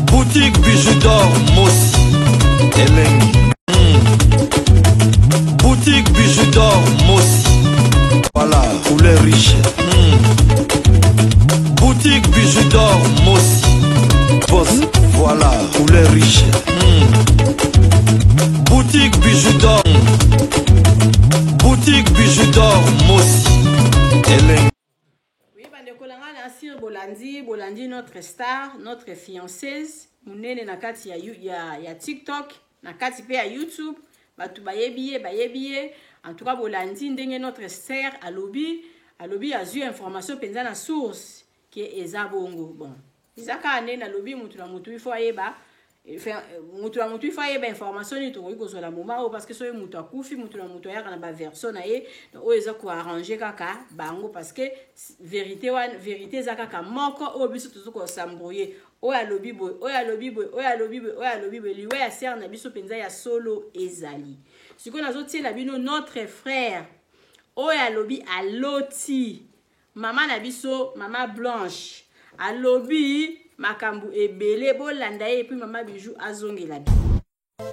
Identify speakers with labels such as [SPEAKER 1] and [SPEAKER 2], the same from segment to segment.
[SPEAKER 1] Boutique bijoux d'or Mossi Elengi. Boutique bijoux d'or Mossi. Voilà, couleur riche. Boutique bijoux d'or Mossi. Boss, voilà, couleur riche. Boutique bijoux d'or. Boutique bijoux d'or Mossi Elengi.
[SPEAKER 2] Oui, Nassir Bolandi, notre star, notre fianceuse, Mounene Nakati ya TikTok, Nakati pe ya YouTube, batu bayebiye. En tout cas, Bolandi ndenge notre sœur alobi a eu information penza na source qui est ezabongo. Bon, izaka ane na lobi mutu na mutu ifo ayeba. Mutu na mutu ifo ayeba information ni to ko zo la moma parce que so mutu akufi mutu na mutu ya kana ba version na ye o eza ko arranger kaka bango parce que vérité za kaka moko o biso tuzo ko sambrouiller o ya lobi boy liwe ya ser na biso penza ya solo ezali siko nazo tiela bino notre frère o ya lobi aloti mama na biso mama Blanche alobi makambu ebele bolanda et puis mama bijou azongela.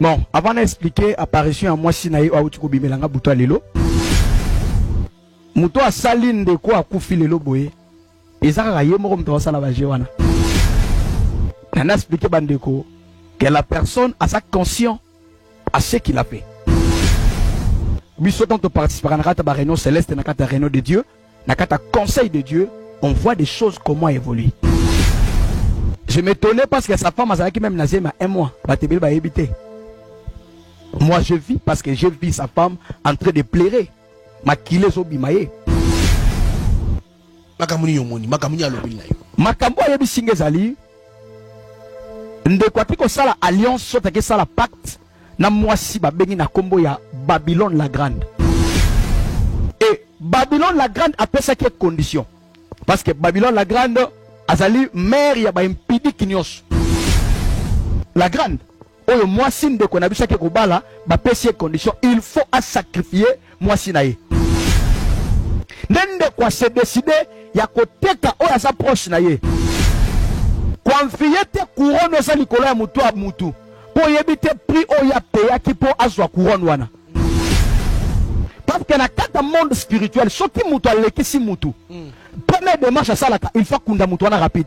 [SPEAKER 3] Bon, avant d'expliquer apparition à moi sinaï ou tu kobimelanga buto lelo. Muto a saline de quoi akufi lelo boye. Ezaka ye moko mto sala ba jewana. Nana expliquer bandeko que la personne a sa conscience à ce qu'il a fait. Biso quand on participe à la réunion céleste na kata réunion de Dieu, na kata conseil de Dieu, on voit des choses comment évoluer. Je m'étonnais parce que sa femme a qui même nazé un mois. Moi je vis parce que j'ai vu sa femme en train de pleurer. Makile zo bimaye.
[SPEAKER 4] Makamuni yomoni, makamuni alobi na yo.
[SPEAKER 3] Makambo yebi singezali. Ndekwati ko sala alliance sota ke sala pacte na mwasi ba bengi na kombo ya Babylone la Grande. Et Babylone la Grande a ça qui est condition. Parce que Babylone la Grande azali mère ya ba impidi kinyos. La Grande oyo mwasi ndeko na biso ke kobala ba pesi condition il faut à sacrifier mwasi na ye. Nende kwa se décider ya koteka oyo sa proche na ye. Confier te couronne sa likolo ya mutu a mutu. Po yebite prix oya peya ki po azwa couronne wana. Parce que na kata monde spirituel soki mutu aleki si mutu. Première démarche à ça il faut kunda mutu wana rapide.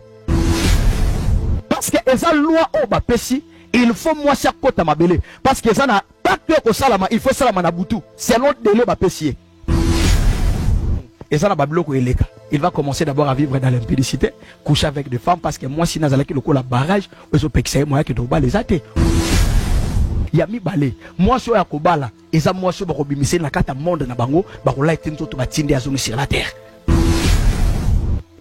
[SPEAKER 3] Parce que eza loi o ba pesi il faut moi sa kota mabele parce que ça na pacte ko salama il faut salama na butu c'est notre délai ba pesi. Et ça na bablo ko eleka. Il va commencer d'abord à vivre dans l'impudicité, coucher avec des femmes parce que moi si nazalaki loko la barrage, ozo pekisa moi ke do ba les até. Yami balé. Moi so ya kobala, eza moi so ba ko bimise na kata monde na bango, ba ko laite nzoto ba tindi azoni sur la terre.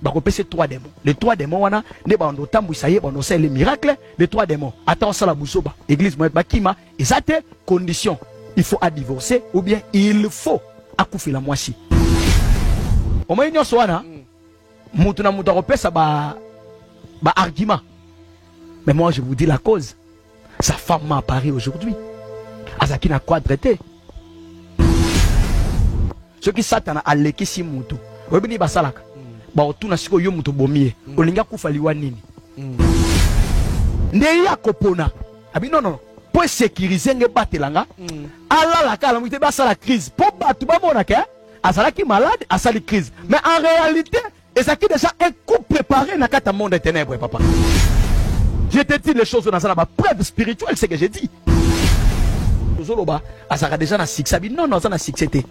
[SPEAKER 3] Ba ko pese 3 démons. Les 3 démons wana ne ba ndo tambwisa ye ba ndo les miracles, les 3 démons. Attends ça la busoba. Église moi ba kima, ezate condition. Il faut à divorcer ou bien il faut akufi la moisi. Au moins il y a soana, moutuna moutaropé ça ba argument. Mais moi je vous dis la cause. Sa femme m'a apparu aujourd'hui. Azaki n'a quoi traité. Ce qui Satan a leki si moutou. Webini basalaka. Ba otuna siko yo moutou bomie. Olinga kufaliwa nini. Nde ya kopona. Abi non. Pour sécuriser nge batelanga. Ala la kala mwite basala crise. Pour batu ba monaka. Azalaki malade, asali crise. Mais en réalité, ezaki déjà un coup préparé dans le monde des ténèbres, papa. Je te dis les choses dans la preuve spirituelle, c'est ce que j'ai dit. Zoloba, azaka déjà na sixabi, non, ça na sixété.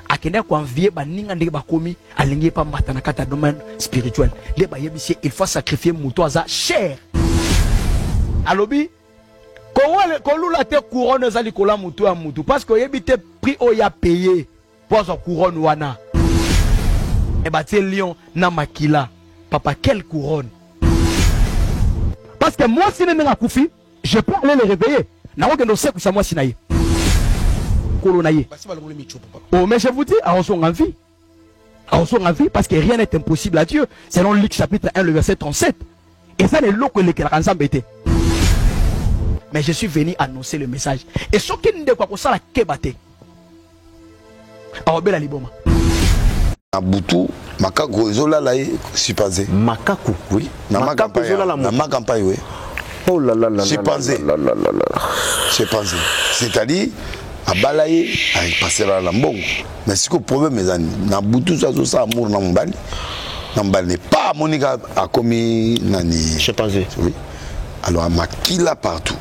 [SPEAKER 3] Akene ko envier ba ninga ndenge ba komi, alingi pa mbata na kata domaine spirituel. Les ba yebisi, il faut sacrifier mouto aza cher. Alobi, ko lula te couronne za likola mouto a mouto parce que yebite prix o ya payé. Pour sa couronne wana. Et bah tiens lion na makila. Papa quelle couronne. Parce que moi si n'est pas koufi, je peux aller le réveiller. Na wake no se kusa moi sinaye. Kolonaye. Oh mais je vous dis, à son envie. À son envie parce que rien n'est impossible à Dieu. Selon Luc chapitre 1 le verset 37. Et ça les locaux les qu'elle ensemble était. Mais je suis venu annoncer le message. Et ce qui ne quoi ça la kebate. Aobela liboma.
[SPEAKER 5] Abutu makaku zola la supposé.
[SPEAKER 4] Makaku
[SPEAKER 5] oui. Na makaku zola la. Na makampagne oui.
[SPEAKER 4] Oh là là là.
[SPEAKER 5] Chimpanzé. Chimpanzé. C'est-à-dire, à balayer, avec passer à la mbongo. Mais ce que le problème est, dans Boutou, ça, amour, dans Mbali. Dans Mbali, pas Monica a commis Nani.
[SPEAKER 4] Chimpanzé.
[SPEAKER 5] Oui. Alors, à Makila partout.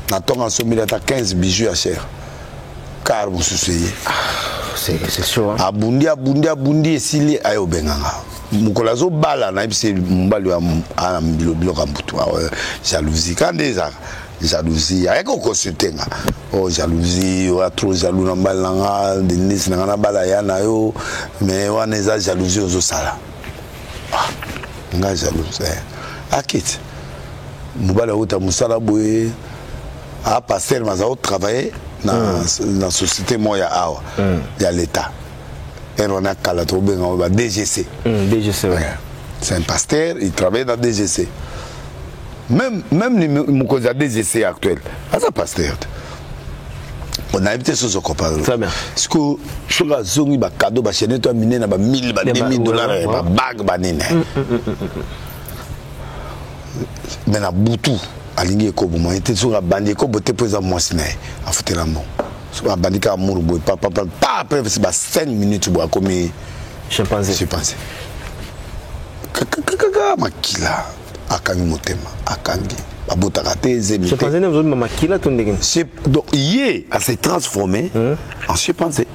[SPEAKER 5] Dans ton ensemble, il y a 15 bijoux à cher. Car vous souciez.
[SPEAKER 4] C'est chaud.
[SPEAKER 5] A Bundi, et Sili, ayo Benganga. Mukolazo bala, na ipsi Mbali à Bilo Kambutu. Jalousie. Quand déjà. Jalousie avec au consulter oh jalousie ou trop jaloux na balanga de nis na bala ya na yo mais on est jalousie aux sala nga jalousie akit mubala uta musala boye a passer mazao travailler na société moya awa ya l'état et on a kala to benga DGC
[SPEAKER 4] DGC ouais.
[SPEAKER 5] C'est un pasteur, il travaille dans DGC. Même les DGC actuels, ça pasteur. On a évité ce copain.
[SPEAKER 4] Très bien.
[SPEAKER 5] Parce que sur la zone, il y a un cadeau, il y a un $1000, $2000, il y a un bague. Mais na Boutou, aligné comme moi, il était sur la bande, comme il était présent moi, c'est à foutre la mort. Sur la bande, il amour, pas après 5 minutes, comme
[SPEAKER 4] chimpanzé.
[SPEAKER 5] Chimpanzé. Makila. Akangi motema akangi abotaka te zemite
[SPEAKER 4] chimpanzé ne veut makila ton dégât
[SPEAKER 5] donc hier a s'est transformé en chimpanzé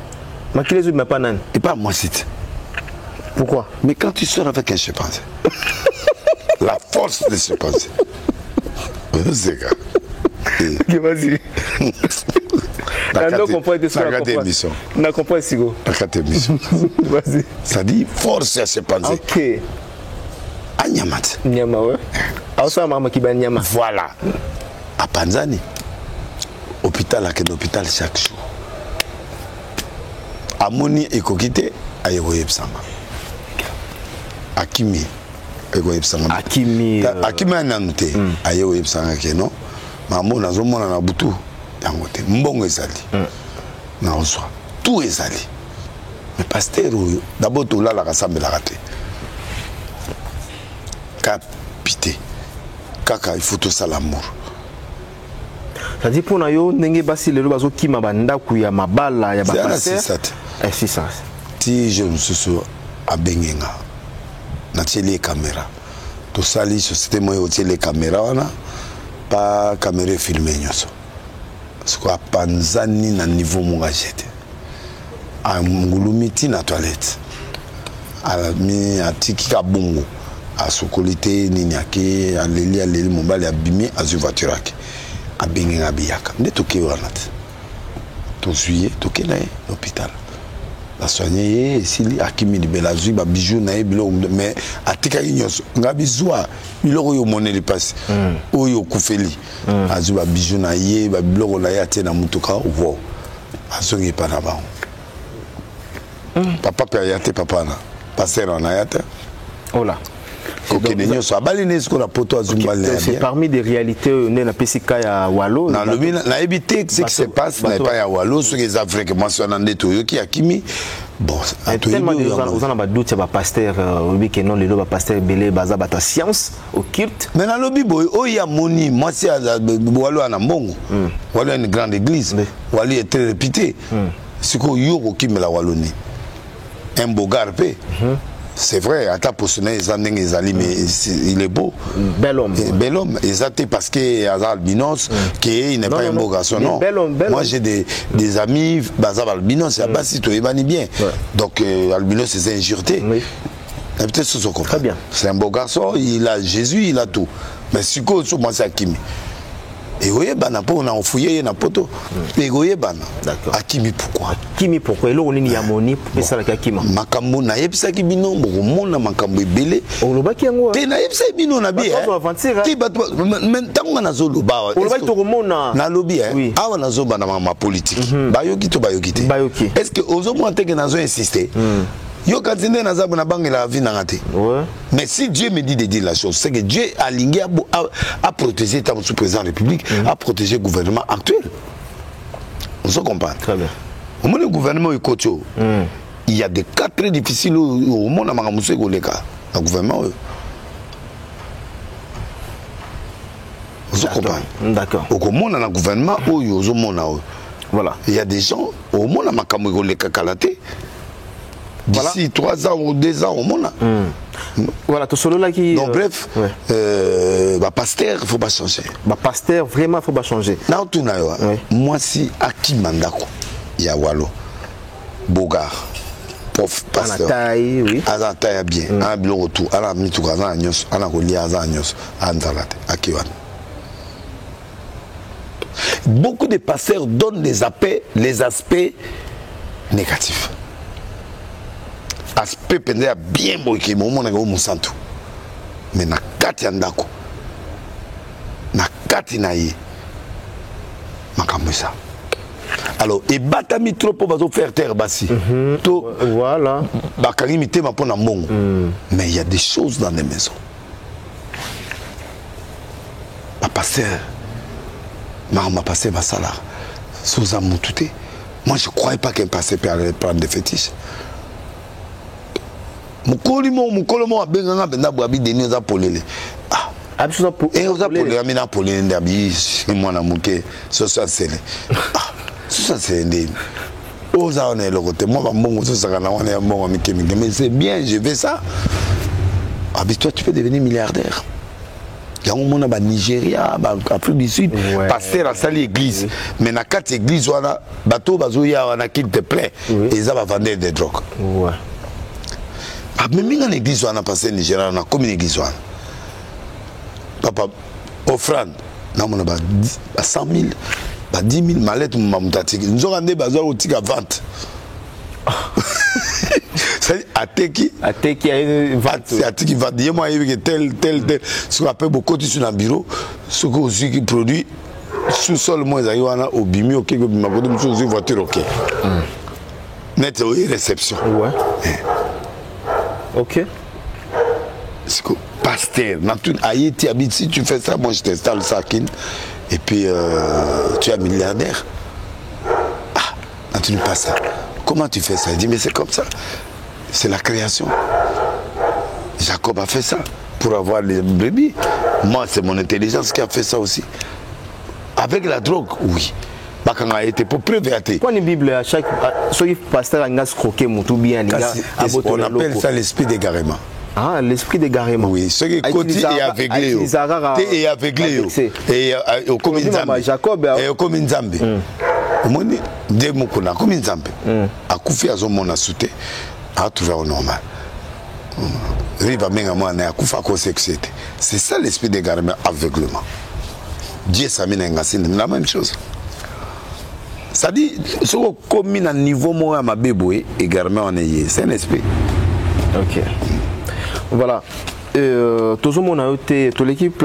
[SPEAKER 4] makila ne veut pas nan
[SPEAKER 5] et pas moi c'est
[SPEAKER 4] pourquoi
[SPEAKER 5] mais quand tu sors avec un chimpanzé la force des chimpanzés c'est ça
[SPEAKER 4] ok vas-y on comprend de ça on comprend sigo vas-y
[SPEAKER 5] ça dit force des chimpanzés
[SPEAKER 4] ok
[SPEAKER 5] Nyamat.
[SPEAKER 4] Nyama ouais. Asa mama kiba nyama.
[SPEAKER 5] Voilà. À Panzani. Hôpital à hôpital chaque jour. Amoni ekokite ayegoye psanga. Akimi ayegoye psanga.
[SPEAKER 4] Akimi
[SPEAKER 5] ananute ayegoye psanga keno. Mamo nazomona na butu yangote. Mbongo ezali. Na oswa. Tout ezali. Mais pasteur d'abord tout là la rassemble la raté. Capité kaka il faut tout ça l'amour
[SPEAKER 4] ça dit pour nayo ndenge basi lelo bazo kima banda ku ya mabala ya bapasser c'est ça
[SPEAKER 5] ti je me suis à bengenga na télé caméra tout ça li société moi au télé caméra wana pas caméra filmer nyoso parce que panzani na niveau monga jete a ngulumiti na toilette ala mi atiki ka bongo à sokolité ninyake aleli mobali abimi azu voiture yake abenga biyaka ndetoke wanat to suye toke na hôpital la soigner sili akimi libela zu ba bijou na bilo mais atika nyonso ngabi zwa biloko yo moneli passe oyo kufeli azu ba bijou na ye ba biloko na ya te na mutuka wo azongi pa na ba papa pe ya te papa na passer na ya te
[SPEAKER 4] hola.
[SPEAKER 5] C'est
[SPEAKER 4] parmi des réalités na pesika ya Walo.
[SPEAKER 5] Na lobi na éviter ce qui se passe n'est pas ya Walo ce que les Africains mentionnent to yoki akimi bon
[SPEAKER 4] tellement de gens on a doute ba pasteur obi que non le ba pasteur belé baza bata science occulte
[SPEAKER 5] mais na lobi boy o ya moni moi c'est Walo na mbongo Walo est une grande église Walo est très réputé ce que yo ki me la Waloni un beau garpe. C'est vrai, à ta position, mais il est beau.
[SPEAKER 4] Bel homme.
[SPEAKER 5] Bel homme. Exactement, parce qu'il y a albinos, qu'il n'est pas un beau garçon. Non. Moi, j'ai des amis, Bazar albinos, c'est Abassi, tu es bien. Donc, albinos, c'est injurté. Peut-être ce qu'on comprend.
[SPEAKER 4] Très bien.
[SPEAKER 5] C'est un beau garçon, il a Jésus, il a tout. Mais si quoi, moi, c'est Akimi. Et oui, on a fouillé na poto. Et oui,
[SPEAKER 4] d'accord.
[SPEAKER 5] Akimi pourquoi?
[SPEAKER 4] Akimi pourquoi? Et là on est yamoni pour ça la Akima.
[SPEAKER 5] Makambo na yebisa ki bino mona makambo ebele.
[SPEAKER 4] On loba ki yango.
[SPEAKER 5] Te na yebisa bino na bi. Ti bato mentanga na zo loba.
[SPEAKER 4] On loba to komona.
[SPEAKER 5] Na lobi awa na zo bana ma politique. Bayoki to bayoki te.
[SPEAKER 4] Bayoki.
[SPEAKER 5] Est-ce que ozo mo teke na zo insister? Yo katinde na zabu na bangi la vie na ngate.
[SPEAKER 4] Ouais.
[SPEAKER 5] Mais si Dieu me dit de dire la chose, c'est que Dieu a ligné à protéger ta sous-président de la République, à protéger le gouvernement actuel. On se comprend.
[SPEAKER 4] Très bien.
[SPEAKER 5] Au moins le gouvernement est coach. Il y a des cas très difficiles au monde à Maramoussé le gouvernement. Vous comprenez?
[SPEAKER 4] D'accord.
[SPEAKER 5] Au monde, dans le gouvernement,
[SPEAKER 4] voilà.
[SPEAKER 5] Il y a des gens, au monde, les kakalaté. D'ici 3 ans ou 2 ans, au monde.
[SPEAKER 4] Voilà, tout solo là qui.
[SPEAKER 5] Donc, bref, Pasteur, il ne faut pas changer.
[SPEAKER 4] Pasteur, vraiment, il ne faut pas changer.
[SPEAKER 5] Non, tout n'a pas. Moi, si Aki Mandako, il y a Walo, Bogar, Prof, Pasteur.
[SPEAKER 4] Taille, oui.
[SPEAKER 5] Aza taille bien. Un bilon autour. Ala mitou Aza Agnos. Ala Roli Aza Agnos. Anzalate. Akiwan. Beaucoup de pasteurs donnent les aspects négatifs. Aspect pendant bien beau qui moment na go musantu. Mais na kati andako. Na kati na ye. Makamisa. Alors, et batami trop pour faire terre bassi.
[SPEAKER 4] Voilà.
[SPEAKER 5] Bakari mité ma pona mongo. Mais il y a des choses dans les maisons. Ma pasteur. Ma pasteur ma salaire. Sous amoutouté. Moi je croyais pas qu'un pasteur peut aller prendre des fétiches. Mukolomo abenganga benda boabi deni za polele. Ah.
[SPEAKER 4] Absolument pour.
[SPEAKER 5] Et oza polele amina polele ndabi mwana muke so ça c'est. Ah. Ça c'est ndé. Oza on est le côté moi mbongo so saka na wana ya mbongo mikemike mais c'est bien, je vais ça. Ah mais toi tu peux devenir milliardaire. Il y a un monde au Nigeria, en Afrique du Sud, pasteur à sali église. Mais dans la 4 églises, on a bateau, bazoya, on a qui te plaît. Et ils ont vendu des drogues. Ouais. Même dans l'église, on a passé au Nigeria, on a comme une église. Papa, offrande, on a 100 000, 10 000 mallettes, nous avons rendu bazar au tic à vente. C'est à Teki a une vente. C'est à Teki va dire moi il y a tel. Ce qu'on appelle beaucoup de sur un bureau, ce qu'on aussi qui produit sous sol moi ils ont au bimi ok que ma bonne chose une voiture ok. Net réception. Ouais.
[SPEAKER 4] Ok.
[SPEAKER 5] C'est que pasteur, tu habites si tu fais ça, moi je t'installe ça et puis tu es milliardaire. Ah, tu ne passes ça. Comment tu fais ça? Il dit mais c'est comme ça. C'est la création. Jacob a fait ça pour avoir les brebis. Moi, c'est mon intelligence qui a fait ça aussi. Avec la drogue, oui. Quand on a été pour prévenir.
[SPEAKER 4] Quand une Bible, à chaque pasteur a croqué tout bien.
[SPEAKER 5] On appelle ça l'esprit d'égarement.
[SPEAKER 4] Ah, l'esprit d'égarement.
[SPEAKER 5] Oui, ce qui est côté et aveuglé. Et aveuglé. Et au commun
[SPEAKER 4] Jacob.
[SPEAKER 5] Et au commun Zambé. Au moins, dès mon qu'on a commun Zambé. A Koufi à son mon a sauté. A trouvé au normal. Riva Mengamon a Koufa Koseksete. C'est ça l'esprit d'égarement, aveuglement. Dieu s'amène la même chose. Ça dit, ce qu'on commune à niveau moi à ma bébé, également on est, c'est un esprit.
[SPEAKER 4] Ok. Voilà. Tout le monde a été, toute l'équipe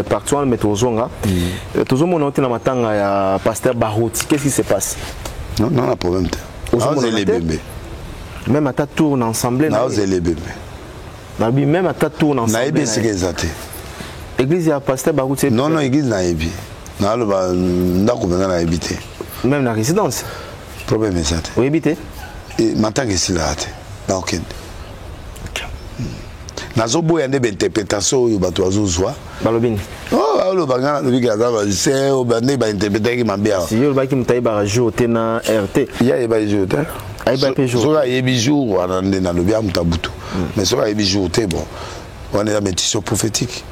[SPEAKER 4] partout, mais tout le monde a été dans ma tanga à Pasteur Barouti. Qu'est-ce qui se passe?
[SPEAKER 5] Non, non, pas de problème. Non, c'est les bébés.
[SPEAKER 4] Même à ta tourne ensemble.
[SPEAKER 5] Non, c'est les bébés.
[SPEAKER 4] Même à ta tourne ensemble.
[SPEAKER 5] Naïbi, c'est qu'ils ont été.
[SPEAKER 4] L'église à Pasteur Barouti.
[SPEAKER 5] Non, non, l'église Naïbi. Non, on a habité.
[SPEAKER 4] Même la résidence.
[SPEAKER 5] Le problème est ça.
[SPEAKER 4] Oui, habité.
[SPEAKER 5] Et maintenant que c'est là, ok. Nazobo yande interprétation yo bato azozwa
[SPEAKER 4] balobini
[SPEAKER 5] oh lo bangana de bigaza ba c'est o bande ba interpréter ki mambia
[SPEAKER 4] si yo ba ki mutayi ba jour tena RT
[SPEAKER 5] ya e ba jour ta
[SPEAKER 4] ay ba pe jour
[SPEAKER 5] so la e bi jour wana nde na lobia mutabutu mais so la e bi jour te bon on est dans méditation prophétique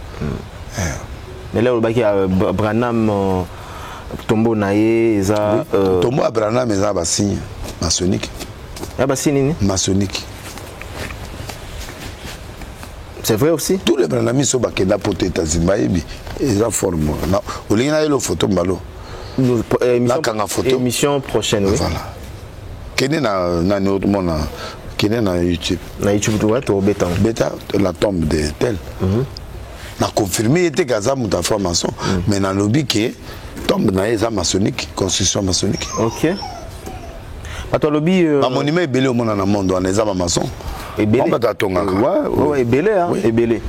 [SPEAKER 4] mais là ba ki Branham tombo naye eza
[SPEAKER 5] tombo Branham eza ba signe maçonnique
[SPEAKER 4] ba signe ni
[SPEAKER 5] maçonnique.
[SPEAKER 4] C'est vrai aussi.
[SPEAKER 5] Tous les Branhami sont bakenda pour les États-Unis. Ils ont formé. Au lieu de la photo,
[SPEAKER 4] émission prochaine. Oui.
[SPEAKER 5] Voilà. Quel est na YouTube?
[SPEAKER 4] Na YouTube, tu vois, tu bêta.
[SPEAKER 5] Bêta, la tombe de tel. Na confirmé était Gaza muta formation, mais na lobby qui tombe na eza maçonnique, construction maçonnique.
[SPEAKER 4] OK. Pato lobby
[SPEAKER 5] monument est belé au monde dans monde, on est za maçon.
[SPEAKER 4] Ebele. Ouais, ebele hein, ebele.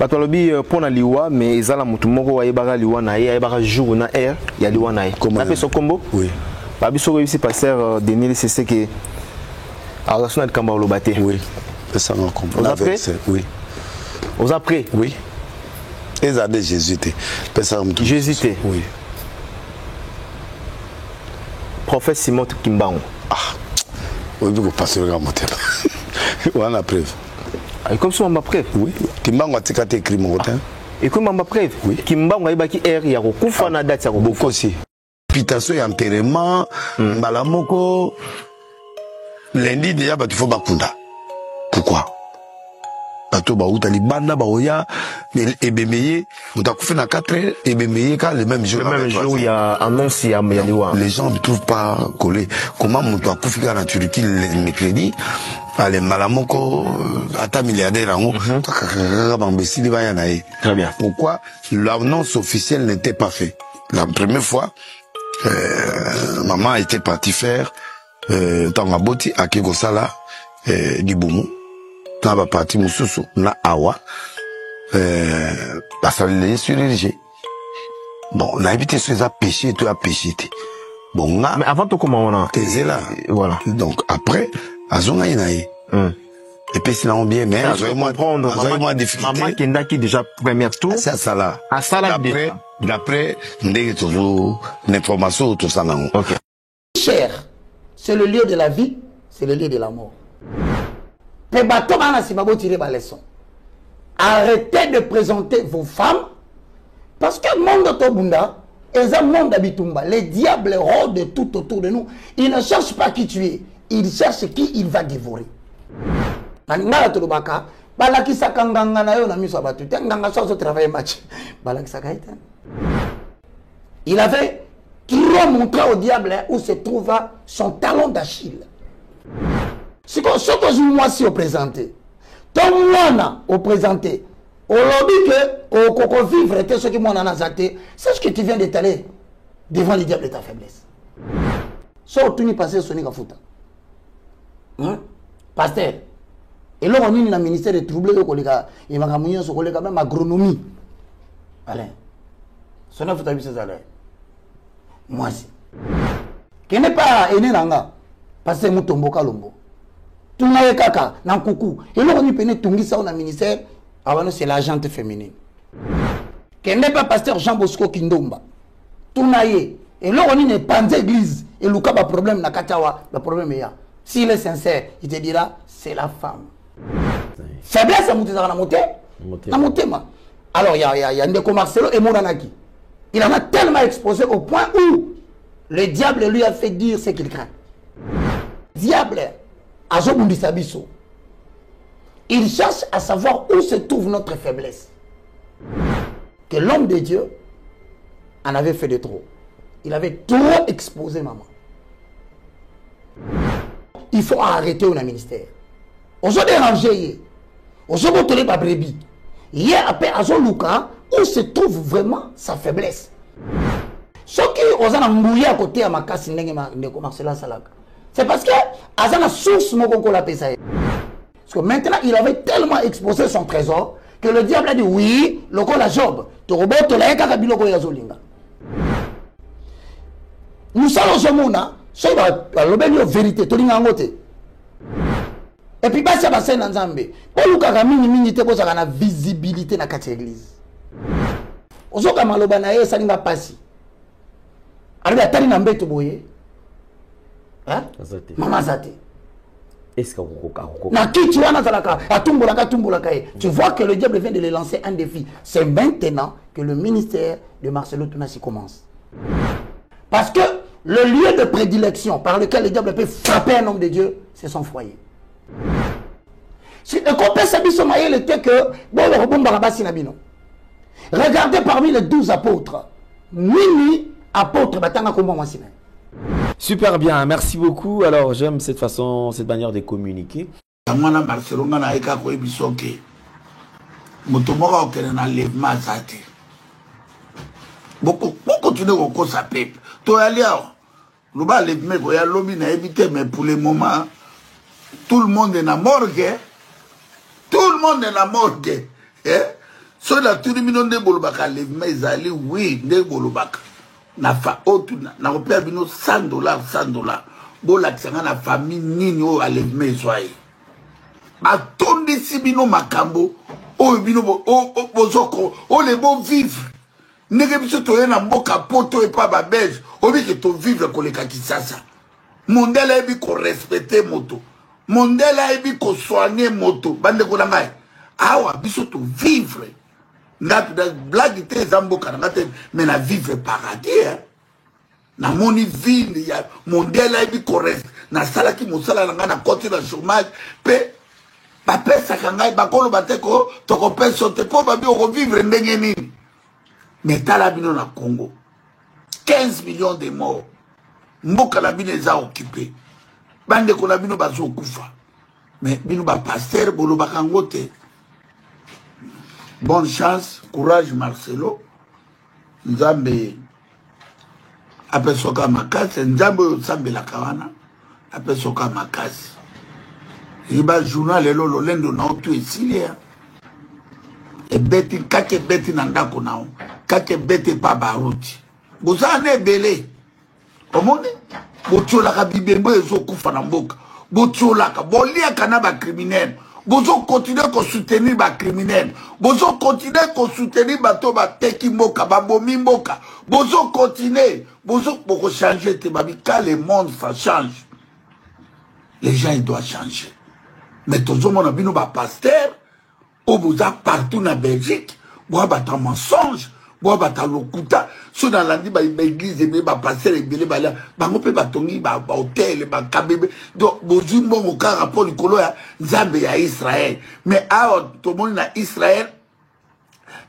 [SPEAKER 4] Bato lobi pona liwa mais ezala mutu moko wa yebaka liwa na ye, yebaka jour na air, ya liwa na ye. Na pe so kombo? Oui. Ba biso ici pasteur Denis c'est que a relation de Kamba Lobate.
[SPEAKER 5] Oui. Ça on comprend.
[SPEAKER 4] Oui. Aux après?
[SPEAKER 5] Oui. Les années jésuites.
[SPEAKER 4] Jésuité.
[SPEAKER 5] Oui.
[SPEAKER 4] Prophète Simon Kimbango.
[SPEAKER 5] Ah. Oui, vous passez le grand motel. On a preuve.
[SPEAKER 4] Et comme ça, on m'a preuve.
[SPEAKER 5] Oui. Kimbango a écrit mon motel.
[SPEAKER 4] Et comme on m'a preuve.
[SPEAKER 5] Oui.
[SPEAKER 4] Kimbango a écrit R. Il y a beaucoup de date.
[SPEAKER 5] Beaucoup aussi. Invitation et enterrement. Malamoko. Lundi déjà, il faut Bakunda. Pourquoi? Bato Baouta Libanda, Baoya, Ebemeye, Moutakoufé na 4 heures, Ebemeye, le même jour.
[SPEAKER 4] Le même jour, il y a annonce, il y a Liwa.
[SPEAKER 5] Les gens ne trouvent pas collé. Comment Moutakoufé na Turquie le mercredi, les Malamoko, Ata milliardaire en haut,
[SPEAKER 4] Très bien.
[SPEAKER 5] Pourquoi l'annonce officielle n'était pas faite? La première fois, maman était partie faire Tangaboti à Kegosala du Boumou. Dans la partie Moussoussou, na Awa, ça l'a surérigé. Bon, on a évité ce péché, tout a péché. Bon,
[SPEAKER 4] mais avant tout, comment on a?
[SPEAKER 5] T'es là.
[SPEAKER 4] Voilà.
[SPEAKER 5] Donc, après, Azonga Inaï. Et puis, sinon, bien, mais,
[SPEAKER 4] moi, difficulté. Maman qui n'a qui déjà premier tour.
[SPEAKER 5] C'est ça là.
[SPEAKER 4] À ça là,
[SPEAKER 5] d'après, ndé toujours, l'information, tout ça, non.
[SPEAKER 4] Ok.
[SPEAKER 6] Cher, c'est le lieu de la vie, c'est le lieu de la mort. Arrêtez de présenter vos femmes parce que le monde de Tobunda est un monde d'Abitumba. Les diables rôdent tout autour de nous. Ils ne cherchent pas qui tuer, ils cherchent qui il va dévorer. Il avait trop montré au diable où se trouve son talon d'Achille. Ce que je moi si au présenté, ton moine au présenté, au lobby que au coco vivre était ce que moi en a zaté, c'est ce que tu viens d'étaler devant les diables de ta faiblesse. Sauf tu n'y passé sonner à fouta. Pasteur, et là on est dans le ministère des troubles de collègues, il m'a ramené ce collègue même agronomie. Allez, son a fouta c'est ça là. Moi si. Qui n'est pas aîné nanga, pasteur Mutombo Kalombo. Tunaye kaka na kuku et là on y peine tungi ça au ministère avant c'est l'agente féminine qui n'est pas pasteur Jean Bosco Kindomba Tunaye et là on y panze église et le cas problème na katawa le problème est là s'il est sincère il te dira c'est la femme faiblesse à monter na monter alors il y a Ndeko Marcelo et Moranaki il en a tellement exposé au point où le diable lui a fait dire ce qu'il craint. Diable il cherche à savoir où se trouve notre faiblesse. Que l'homme de Dieu en avait fait de trop. Il avait trop exposé maman. Il faut arrêter au ministère. On se déranger. On se montre pas brebis. Hier après Azoluka où se trouve vraiment sa faiblesse. Ce qui osent mouiller à côté à ma casse de commencer la salade. C'est parce que Azana source mon concours la PSA. Parce que maintenant il avait tellement exposé son trésor que le diable a dit oui, le col à Job. Tu robot to la kaka biloko ya zolinga. Nous sommes au Mona, c'est la vérité to linga ngote. Et puis basi basa na Nzambe. Pour luka mini te ko na visibilité na kati église. Ozoka maloba na ye salinga pasi. Alors atali na mbeto boye. Hein? Maman Zate.
[SPEAKER 4] Est-ce que
[SPEAKER 6] tu vois que le diable vient de les lancer un défi. C'est maintenant que le ministère de Marcelo Tounassi commence. Parce que le lieu de prédilection par lequel le diable peut frapper un homme de Dieu, c'est son foyer. Si le compère Sabisomaïl était que regardez parmi les 12 apôtres, Mini apôtre Batanga Kombo Massime.
[SPEAKER 7] Super bien, merci beaucoup. Alors j'aime cette façon, cette manière de communiquer.
[SPEAKER 8] Moi, Barcelone, na eka ko ebisoke. Motomoka okene na levement zate. Beaucoup continuer au cause à peuple. To alia. Nous ba levement ko ya lobi na éviter mais pour le moment tout le monde est na morgue. Tout le monde est na morgue. So la tout le monde de bolobaka levement ezali oui, de bolobaka. Na fa otu na repère bino $100 $100 bola tsanga na famille nini o alevement soye atondi sibino makambo Oh, bino, oh, les bons vivre. N'est-ce que tu es un mot capoto et pas ma belge. Oh, mais que tu vivre qu'on les kakisasa. Mondela ebi ko respecter moto. Mondela ebi ko soigner moto. Bande ko nangai. Awa biso to vivre. Ngati blague te zamboka ngate mais na vivre paradis. Na moni ville ya mondela ebi ko reste. Na sala ki mosala nga na côté na chômage pe ba pesa kangai ba kolo bateko to ko pesa te po ba bi ko vivre ndenge nini. Mais tala bino na Congo. 15 millions de morts. Mboka la bino eza occupé. Bande ko la bino bazo kufa. Mais bino ba pasteur bolo bakangote. Bonne chance, courage Marcelo. Nzambe apesoka makasi, nzambe nzambe la kawana apesoka makasi. Iba journal lelo lendo na otu esilia. E beti kake beti na ndako nao. Kake beti pa baruti. Bozane belé. Omone botolaka bibembo ezokufa na mboka. Botolaka boliaka na ba criminel. Bozo continuer ko soutenir ba criminel. Bozo continuer ko soutenir bato ba teki mboka ba bomi mboka. Bozo continuer, bozo poko changer te babi quand le monde ça change. Les gens ils doivent changer. Mais tozo mona bino ba pasteur au boza partout na Belgique, boa bata mensonge. Boa bata lokuta so dans la ba église et ba passer et belé ba la ba ngope ba tongi ba hôtel ba kabebe donc bozu mbongo ka rapport likolo ya Nzambe ya Israël mais a to moni na Israël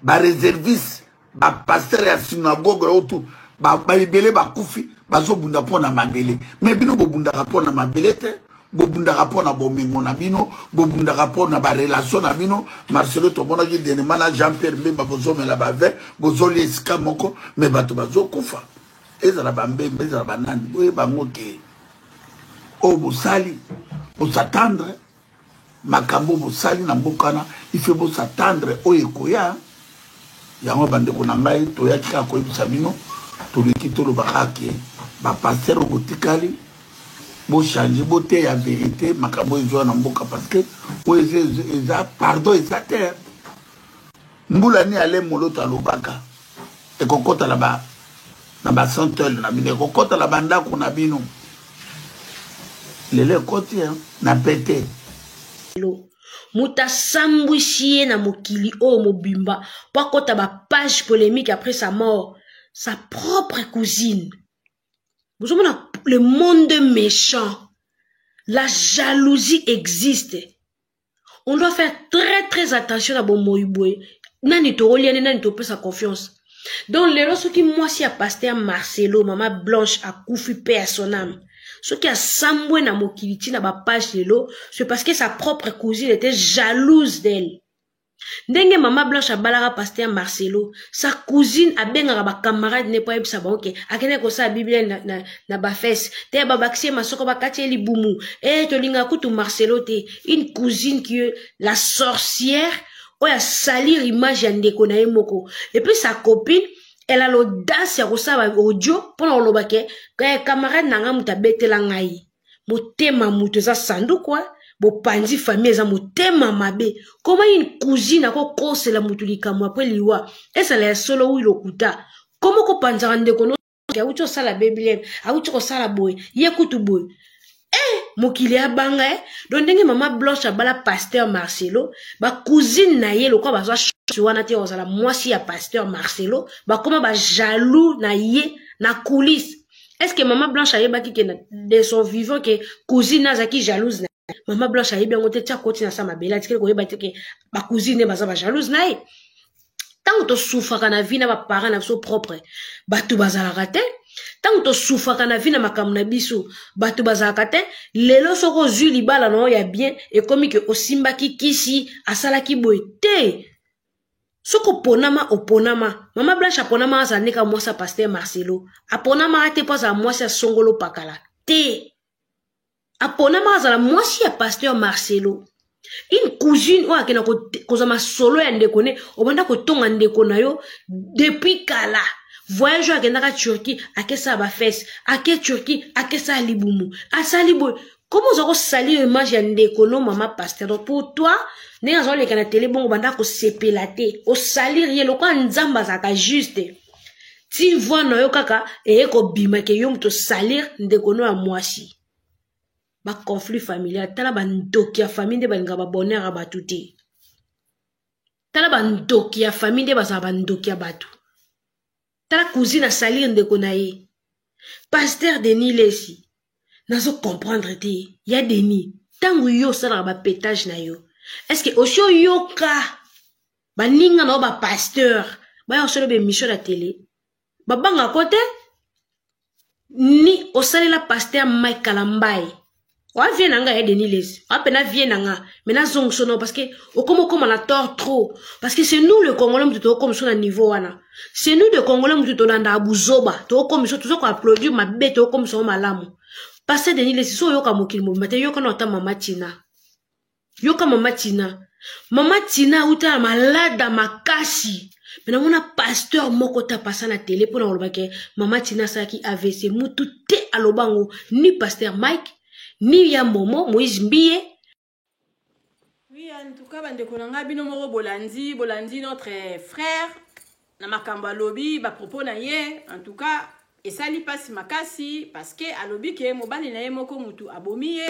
[SPEAKER 8] ba réservis ba passer ya synagogue autour ba belé ba kufi ba zo bunda pona mabele mais bino bo bunda rapport na mabele te bobunda rapport na bomingo na bino bobunda rapport na ba relation na bino Marcelo to mona ki dene mana Jean-Pierre Mbemba bozo mela ba ve bozo lesika moko me bato bazo kufa ezala ba mbembe ezala banani boye bango ke o bosali s'attendre makambo bosali na mbokana il faut s'attendre o ekoya yango bande ko na ngai to ya ka ko ibisa bino to leki to lo bakake ba passer o botikali bo changer beauté ya vérité makabo ezo na mboka parce que o eza pardon eza terre mbula ni ale moloto alobaka e kokota la ba na ba santel na bino kokota la banda ko na bino lele koti na pété
[SPEAKER 9] Muta sambwisie na mokili o mobimba pa kota ba page polémique après sa mort sa propre cousine. Vous savez, le monde méchant, la jalousie existe. On doit faire très attention à bon moïboy. Nani to reliane nani to pe sa confiance. Donc les lorsque moi si a pasteur Marcelo, maman Blanche a koufi paix à son âme. Ce qui a samboué na mokiliti na ba page lelo, c'est parce que sa propre cousine était jalouse d'elle. Ndenge maman Blanche a balara pasteur Marcelo, sa cousine a bengara ba camarade ne pas ebisa banke, akene ko sa Bible na ba fesse, te ba bakse masoko ba katie libumu, to linga kutu Marcelo te, une cousine qui est la sorcière, oya salir image ya ndeko na moko. Et puis sa copine, elle a l'audace ya kosaba audio pona olobake, ka camarade nanga muta betela ngai. Motema mutu za sandu kwa. Bo panzi famille za motema mabe. Comment une cousine a kose la mutulika mo après liwa. Et ça la solo ou lokuta. Comment ko panza ndeko kono ya ucho sala biblienne, a ucho sala boy, yekutu boy. Mokili abanga donc ndenge maman Blanche abala pasteur Marcelo, ba cousine na ye lokwa bazwa wana te ozala mwasi ya pasteur Marcelo, ba koma ba jaloux na ye na coulisse. Est-ce que maman Blanche a baki ke de son vivant que cousine azaki jalouse na maman Blanche a bien ngote tia koti na sa mabela tikele ko yeba ke ba cousine baza ba jalouse na ye. Tant to souffra na vie na ba parents na so propre, batu bazala raté. Tant to souffra na vie na makamna biso, batu bazala raté. Lelo soko zu libala no ya bien et comme que osimba ki kisi asala ki boite. Soko ponama oponama. Maman Blanche aponama azaneka mwasa pasteur Marcelo. Aponama ate pas a mwasa songolo pakala. Te. Aponama azala mwasi ya pasteur Marcelo. Une cousine ou akena kozama solo ya ndekone obanda ko tonga ndekona yo depuis kala. Voyage akena ka Turquie akesa ba fesse, ake Turquie akesa libumu. Asali boy Comment vous allez salir l'image de maman pasteur? Donc pour toi, n'est pas les canaux télé bon banda ko sepelate. Au salir rien le quoi nzamba zaka juste. Tu vois no yo kaka et ko bima ke yo to salir ndekono a mwasi. Ba conflit familial tala ba ndoki ya famille de ba ngaba bonheur ba tuti. Tala ba ndoki ya famille de ba za ba ndoki ya batu. Tala cousine a salir ndekona ye. Pasteur Denis Lesi. Nazo comprendre te, ya Denis. Tangu yo sala ba pétage na yo. Est-ce que osho yoka ba ninga na ba pasteur, ba yo solo be mission la télé. Ba banga kote ni osale la pasteur Mike Kalambai. Wa vient nga ya Denis Lesi. Wa pena vient nga, mais na zongsono parce que o comme la tort trop parce que c'est nous le Congolais mututo comme sur un niveau wana. C'est nous le Congolais mututo landa abuzoba, to comme so tout ko applaudir ma bête comme so malamu. Parce que Denis Lesi so yoka mokili mobimate yoka na ta mama Tina. Yoka mama Tina. Mama Tina uta malada makasi. Mais on a pasteur moko ta passa na télé pour na ke mama Tina sa ki AVC mutu te alobango ni pasteur Mike ni ya Momo Moïse Mbie.
[SPEAKER 2] Oui, en tout cas bande konanga bino moko Bolandi notre frère na makamba lobi ba propos na ye en tout cas et ça li passe makasi parce que alobi ke mobali na ye moko mutu abomi ye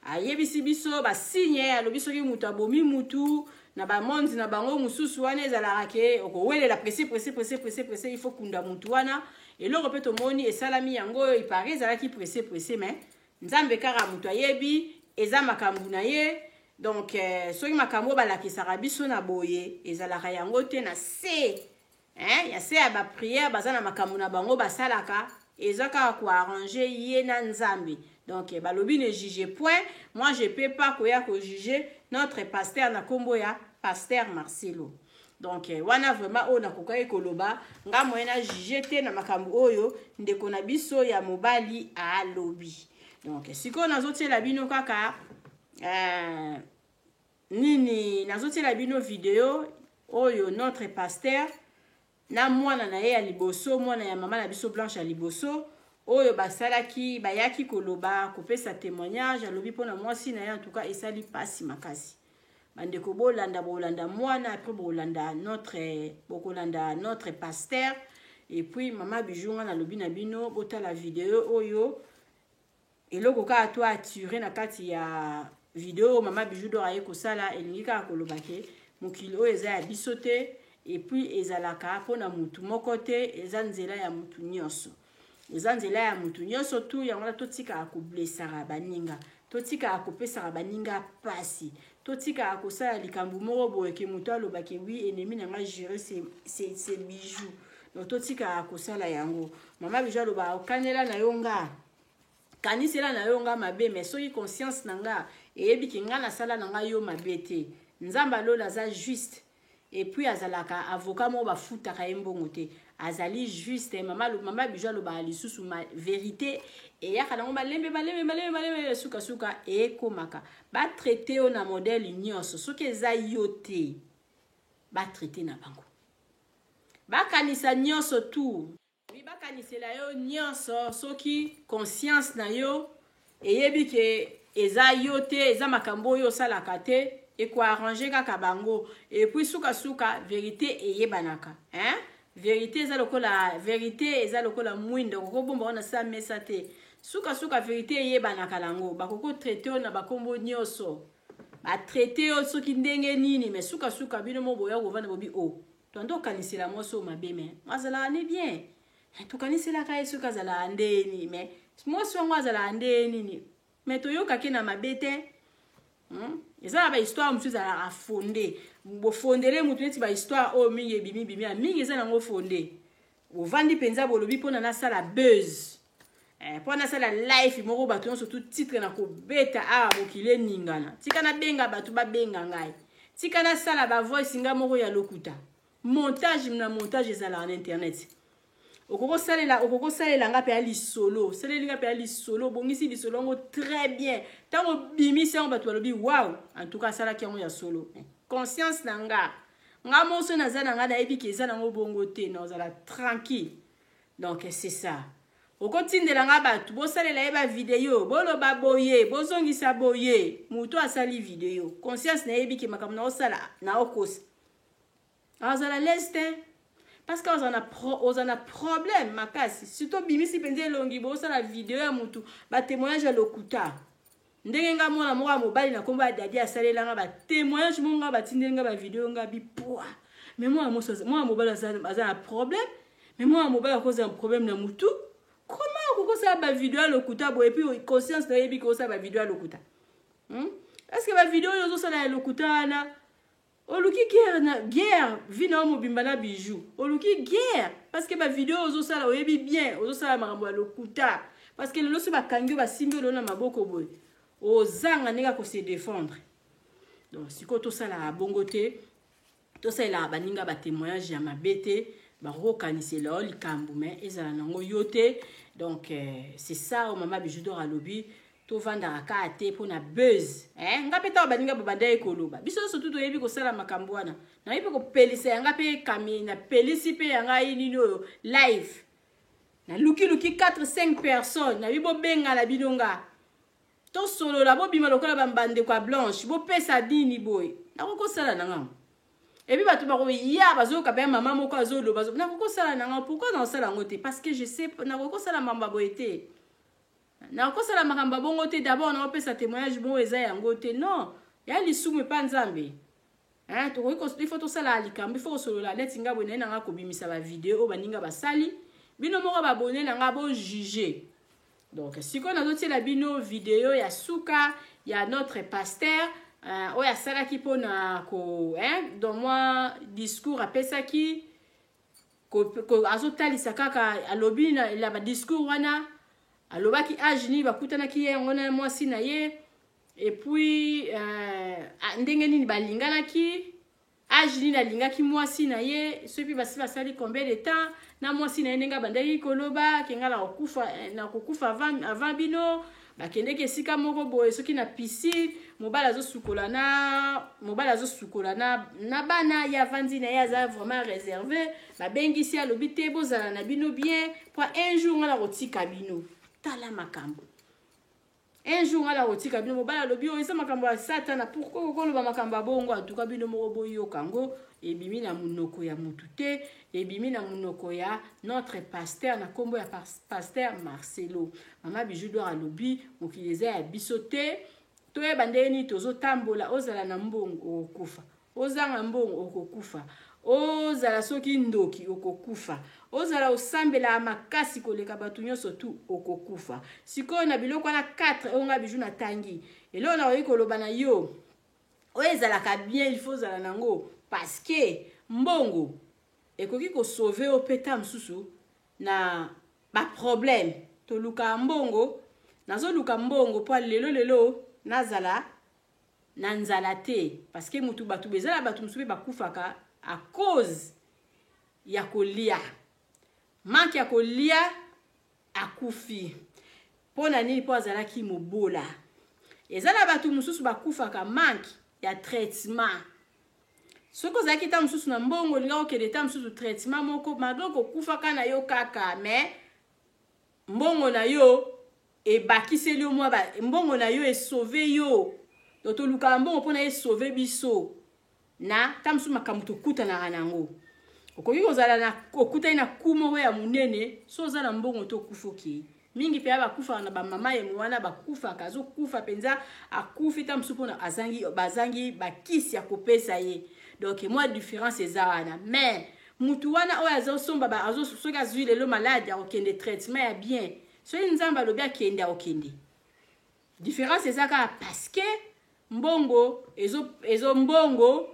[SPEAKER 2] ayebisi biso ba signe alobi soki mutu abomi mutu na ba mondi na bango mususu wana ezalaka ke okowelela presse il faut kunda mutu wana et le repete moni et salami yango il paraît ezalaki presse mais nzambe kara mutu ayebi eza makambu na ye donc soki makambo balakisaka biso na boye ezalaka yango te na se. Hein, ya se ya ba prière bazana makambu na bango basalaka ezaka ko arranger ye na nzambe. Donc balobi ne juge point, moi je peux pas koya ko juger notre pasteur na kombo ya pasteur Marcelo. Donc wana vraiment ona kokai koloba nga moyena juger te na makambu oyo ndeko na biso ya mobali a lobi. Donc siko nazotie la bino kaka nini nazotie la bino vidéo oyo notre pasteur na mwana na ye ya liboso mwana ya mama na biso Blanche ya liboso oyo basalaki bayaki koloba kopesa témoignage alobi pona mwasi na ye en tout cas esali pasi makasi bandeko bolanda mwana après bolanda notre pasteur et puis mama bijunga na lobi na bino bota la vidéo oyo eloko ka to attiré na kati ya vidéo mama bijou do aye kosala elingi ka koloba ke mokili oyo eza ya biso te. Et puis ezalaka pona mutu moko te eza nzela ya mutu nyonso. Eza nzela ya mutu nyonso tu yango totika akoblesaka baninga. Totika akopesaka baninga pasi. Totika akosala likambu moko boye ke mutu alobaki oui ennemi na nga gérer ces bijoux. Donc totika akosala yango. Mama bijou aloba okanela na yonga. Kanisela na yonga mabe mais soki conscience nanga eyebi ki nga na sala nanga yo mabe te. Nzamba lola za juste. Et puis azalaka avocat mo ba futaka embongo te azali juste mama bijou lo ba lisusu ma vérité et ya kana ba lembe suka e komaka ba traiter on a modèle nyonso soki eza yote ba traiter na bango ba kanisa nyonso tout bi ba kanisela yo nyonso soki conscience na yo e yebi ke eza yote eza makambo yo salaka te et quoi arranger kaka bango et puis suka vérité eye banaka hein vérité eza lokola mwindo ko bomba ona sa mesate suka vérité eye banaka lango bakoko traiter na bakombo nyoso ba traiter soki ndenge nini mais suka bino mo boya ko vana bobi o tondo kanisela moso mabeme mazala ne bien to kanisela ka suka zala ndeni mais moso ngwazala ndeni mais toyoka kina mabete eza ba histoire mutu za a fondé bo fondele mutu neti ba histoire o mingi mingi eza nango fondé o vandi penza bolobi pona na sala buzz pona sala life moko bato surtout titre na ko beta a mokile ningana tika na benga bato ba benga ngai tika na sala ba voice nga moko ya lokuta montage ezala na internet okoko salela nga pe ali solo salela pe ali solo bongisi li solo ngo très bien tango bimisi on bato balobi wow en tout cas sala ki ya solo conscience nanga nga moso na zana nga na ebi ki zana ngo bongo te na zala tranquille donc c'est ça okotindela nga batu bosalela ye ba video boloba boye bozongisa boye mutu asali video conscience na yebi ki makambo na osala na okosa azala leste parce que ozana problème makasi surtout bimisi penze longi bosala video ya mutu ba témoignage ya lokuta ndenge nga mwana moko mobali na komba dadi asalela nga ba témoignage monga batindeli nga ba video nga bipoa mais moi mobali azana problème mais moi mobali akoza un problème na mutu. Comment vous avez une vidéo à l'okuta et puis conscience de yebi ko sa ba vidéo à l'okuta est-ce que la vidéo yozo sala à l'okuta na oluki guerre vina mobimba na bijou oluki guerre parce que la vidéo yozo sala oyebi bien yozo sala makambo à l'okuta parce que le loso ba kangi ba simbi lona maboko boy ozanga nega ko se défendre donc siko to sala a bongote to sala baninga ba témoignage ya mabete ba rokanise la likambu mais ezala nango yote. Donc c'est ça au mama bijou d'or à lobby to vanda akate pour na buzz nga peta baninga babanda ekoloba biso surtout to yebi ko sala makambo wana na yebi ko pelisa nga pe kami na pelisi pe nga inino live na luki 4-5 personnes na bibo benga la bidonga to solo la bo bima lokola bambande kwa blanche bo pesa dini boy na ko sala nanga. Et puis, tu vas dire, maman, pourquoi dans ça parce que je sais, la mamba boité. La mamba bongote d'abord, on peut sa témoignage bon et non, il y a les sous mais pas nzambe. Hein, il faut tout ça là, il faut solo la lettre nga bonne nga ko bimisa ba vidéo baninga ba sali, bino moko ba bonne nga bo juger. Donc si on a noté la bino vidéo ya suka, il y a notre pasteur oya salaki pona ko dans moi discours apesaki ko azotalisa kaka alobi na la ba discours wana alobaki ajini bakutana ki ye ngona mwasi na ye et puis ndenge nini balingana ki ajini na lingaki mwasi na ye sopi basi basali combien de temps na mwasi na ndenga bandaki koloba kengala kokufa avant bino bakende ke sika moko boye soki na piscine mobala zo sukola na bana ya vandi na ya za vraiment réservé ba bengisi ya lobité bozala na bino bien pour un jour ngala rotika bino tala makambo un jour ngala rotika bino mobala lobi o isa makambo ya satana pourquoi ko loba makambo bongo atuka bino moko boyo kango ebimi na munoko ya mutute ebimi na munoko ya notre pasteur na kombo ya pasteur Marcelo mama bijou d'or à lobby mokileza ya bisote to e bandeni tozo tambola ozala na mbongo okufa ozanga mbongo okokufa ozala soki ndoki okokufa ozala osambela makasi koleka batu nyonso tu okokufa siko na biloko na 4 onga bijou na tangi elo na oyiko loba na yo oyezala ka bien il faut zala nango parce que mbongo ekoki ko sauver au peta msusu na ba problème to luka mbongo nazo luka mbongo po lelo nazala na nzala te parce que mutu batu bezala batu msusu bakufaka à cause ya kolia manki ya kolia akufi pona nini po azala ki mobola ezala batu msusu bakufaka manki ya traitement soko zaki ta msusu na mbongo linga okende ta msusu traitement moko madoko kufaka na yo kaka mais mbongo na yo ebakiseli yo mwa mbongo na yo esauve yo doto luka mbongo pona esauve biso na tamsu makambo tokuta na nango okoki kozala na okuta na kumo ya munene so zala mbongo to kufoki mingi pe abakufa na ba mama ye mwana bakufa kazo kufa penza akufi tamsu pona bazangi bakisi ya kopesa ye donc moi différence ezana mais mutu wana oya zo somba ba azo soka zuile lo malade okende traitement ya bien so nzamba lobi akende okende différence ezaka parce que mbongo ezo mbongo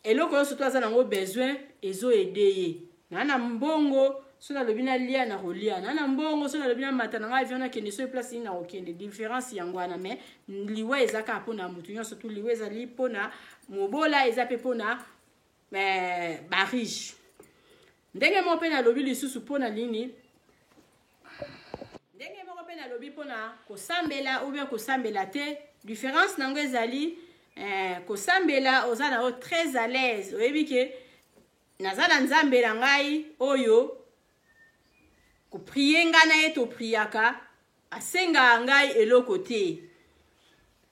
[SPEAKER 2] eloko yo surtout aza nango besoin ezo aider na mbongo so na lobi na lia na rolia na mbongo so na lobi na mata na avion na kende so place na okende différence yango wana mais liwa ezaka pona mutu nyonso surtout liwa ezali pona mobola ezape pona ba riche ndenge mo pe na lobi lisusu pona lini ndenge mo pe na lobi pona kosambela ou bien kosambela te différence nango ezali kosambela ozana o très à l'aise oyebi ke nazala nzambe na ngai oyo ko prier ngana ye to priaka asenga ngai eloko te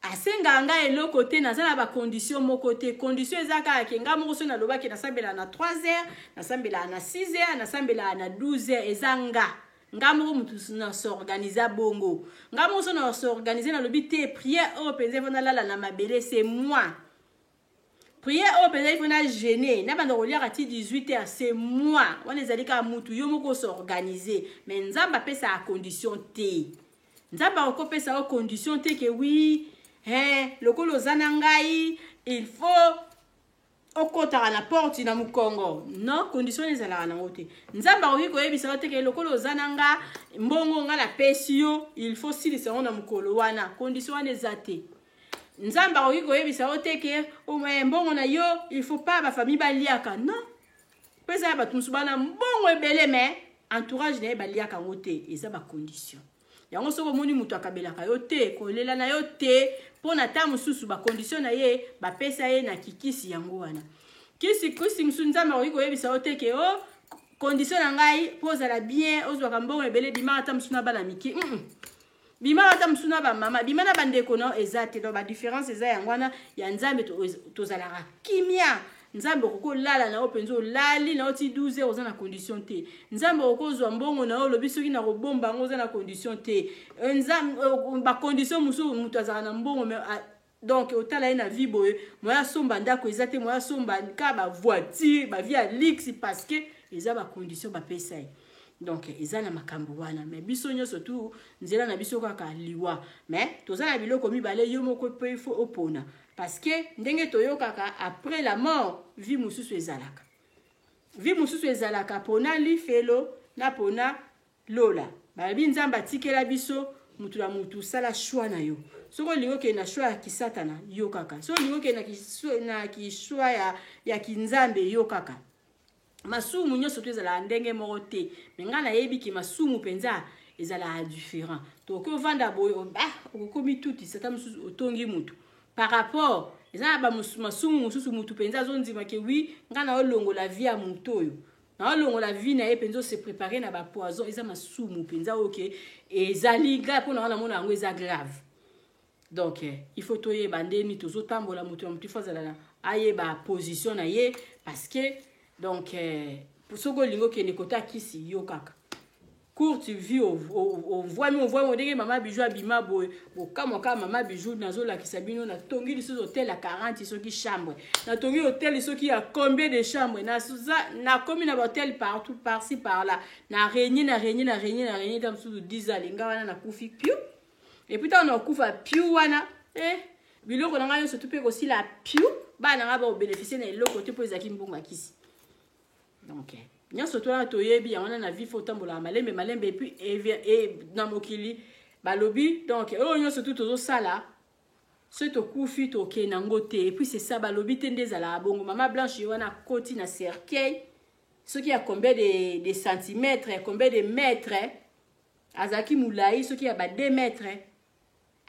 [SPEAKER 2] asenga ngai eloko te nazala ba condition moko te condition ezaka ke nga moko so na loba ke nasambela na 3h nasambela na 6h nasambela na 12h ezanga nga moko mutu na s'organiser bongo nga moko so na s'organiser na lobi te prière o penze vona lala na mabele c'est moi prière o penze vona gêner na banda ko liaka ti 18h c'est moi wana ezali ka mutu yo moko s'organiser mais nzamba pesa a condition te nzamba ko pesa o condition te ke oui lokolo zana ngai il faut okota na porte na mukongo non condition ezala na ngote nzamba oyi ko yebisa te ke lokolo zana nga mbongo nga la pesio il faut silisa na mukolo wana condition wana ezate nzamba oyi ko yebisa te ke o mbongo na yo il faut pas ba famille baliaka non pesa ba tunsubana mbongo ebele mais entourage ne baliaka ngote eza ba condition yango soko moni mutu akabelaka yo te kolela na yo te pona ta mususu ba condition na ye ba pesa ye na kikisi yango wana kisi msunza oyi ko yebisa yo te ke o condition na ngai poza la bien ozwa kambongo ebele bima ata msuna bana miki bima ata msuna ba mama bima na bandeko no ezate do ba difference eza yango wana ya nzambe tozalaka kimia nzambe okoko lala na openzo lali na oti 12 heures na condition te nzambe okozwa mbongo na olobi soki na kobomba ngo na condition te nzambe ba condition musu mutu azala na mbongo donc otala na vie boye moya somba ndako ezate moya somba ka ba voiture ba via luxe parce que eza ba condition ba pesa donc eza na makambo wana mais biso nyonso tu nzela na biso kaka liwa mais tozala biloko mibale yo moko pe il faut opona parce que ndenge toyokaka après la mort vie mususu ezalaka pona lifelo na pona lola babi nzamba tikela biso mutu la mutu sala choix na yo soko lingo ke na choix ya kisatana yo kaka soko lingo ke na choix ya kinzambe yo kaka masumu nyonso to ezala ndenge moko te mais nga na yebi ki masumu penza ezala différent to ko vanda boyo okomi tuti sata mususu otongi mutu par rapport eza ba masumu mususu mutu penza zonzima ke oui nga na olongo la vie ya mutu oyo na olongo la vie na ye penzo se préparer na ba poison eza masumu penza OK ezali grave pona wana mona yango eza grave donc il faut toye bandeni tozotambola mutu ya mutu fazala na aye ba position na ye parce que donc pour ce que lingo kene kota kisi yo kaka courte vie on voit ndenge mama bijou abima boy kama mama bijou nazola kisabino na tongi liso hôtel à 40 soki chambre na tongi hôtel soki a combien de chambres na komi na hôtel partout par-ci par-là na régner dans sous 10 ans linga wana na kufi piu et puis on kufa piu wana biloko na ngayo surtout pe aussi la piu ba na ba bénéficier na eloko te po ezaki mbonga kisi donc nyonso tola toyebi yango na vie fotambola malembe et puis et na mokili balobi donc oyo nyonso tozo sala ce to kufi to kenango te et puis c'est ça balobi te ndezala bongo mama blanche wana koti na cercueil ce qui a combien de centimètres combien de mètres azaki mulai ce qui a ba 2 mètres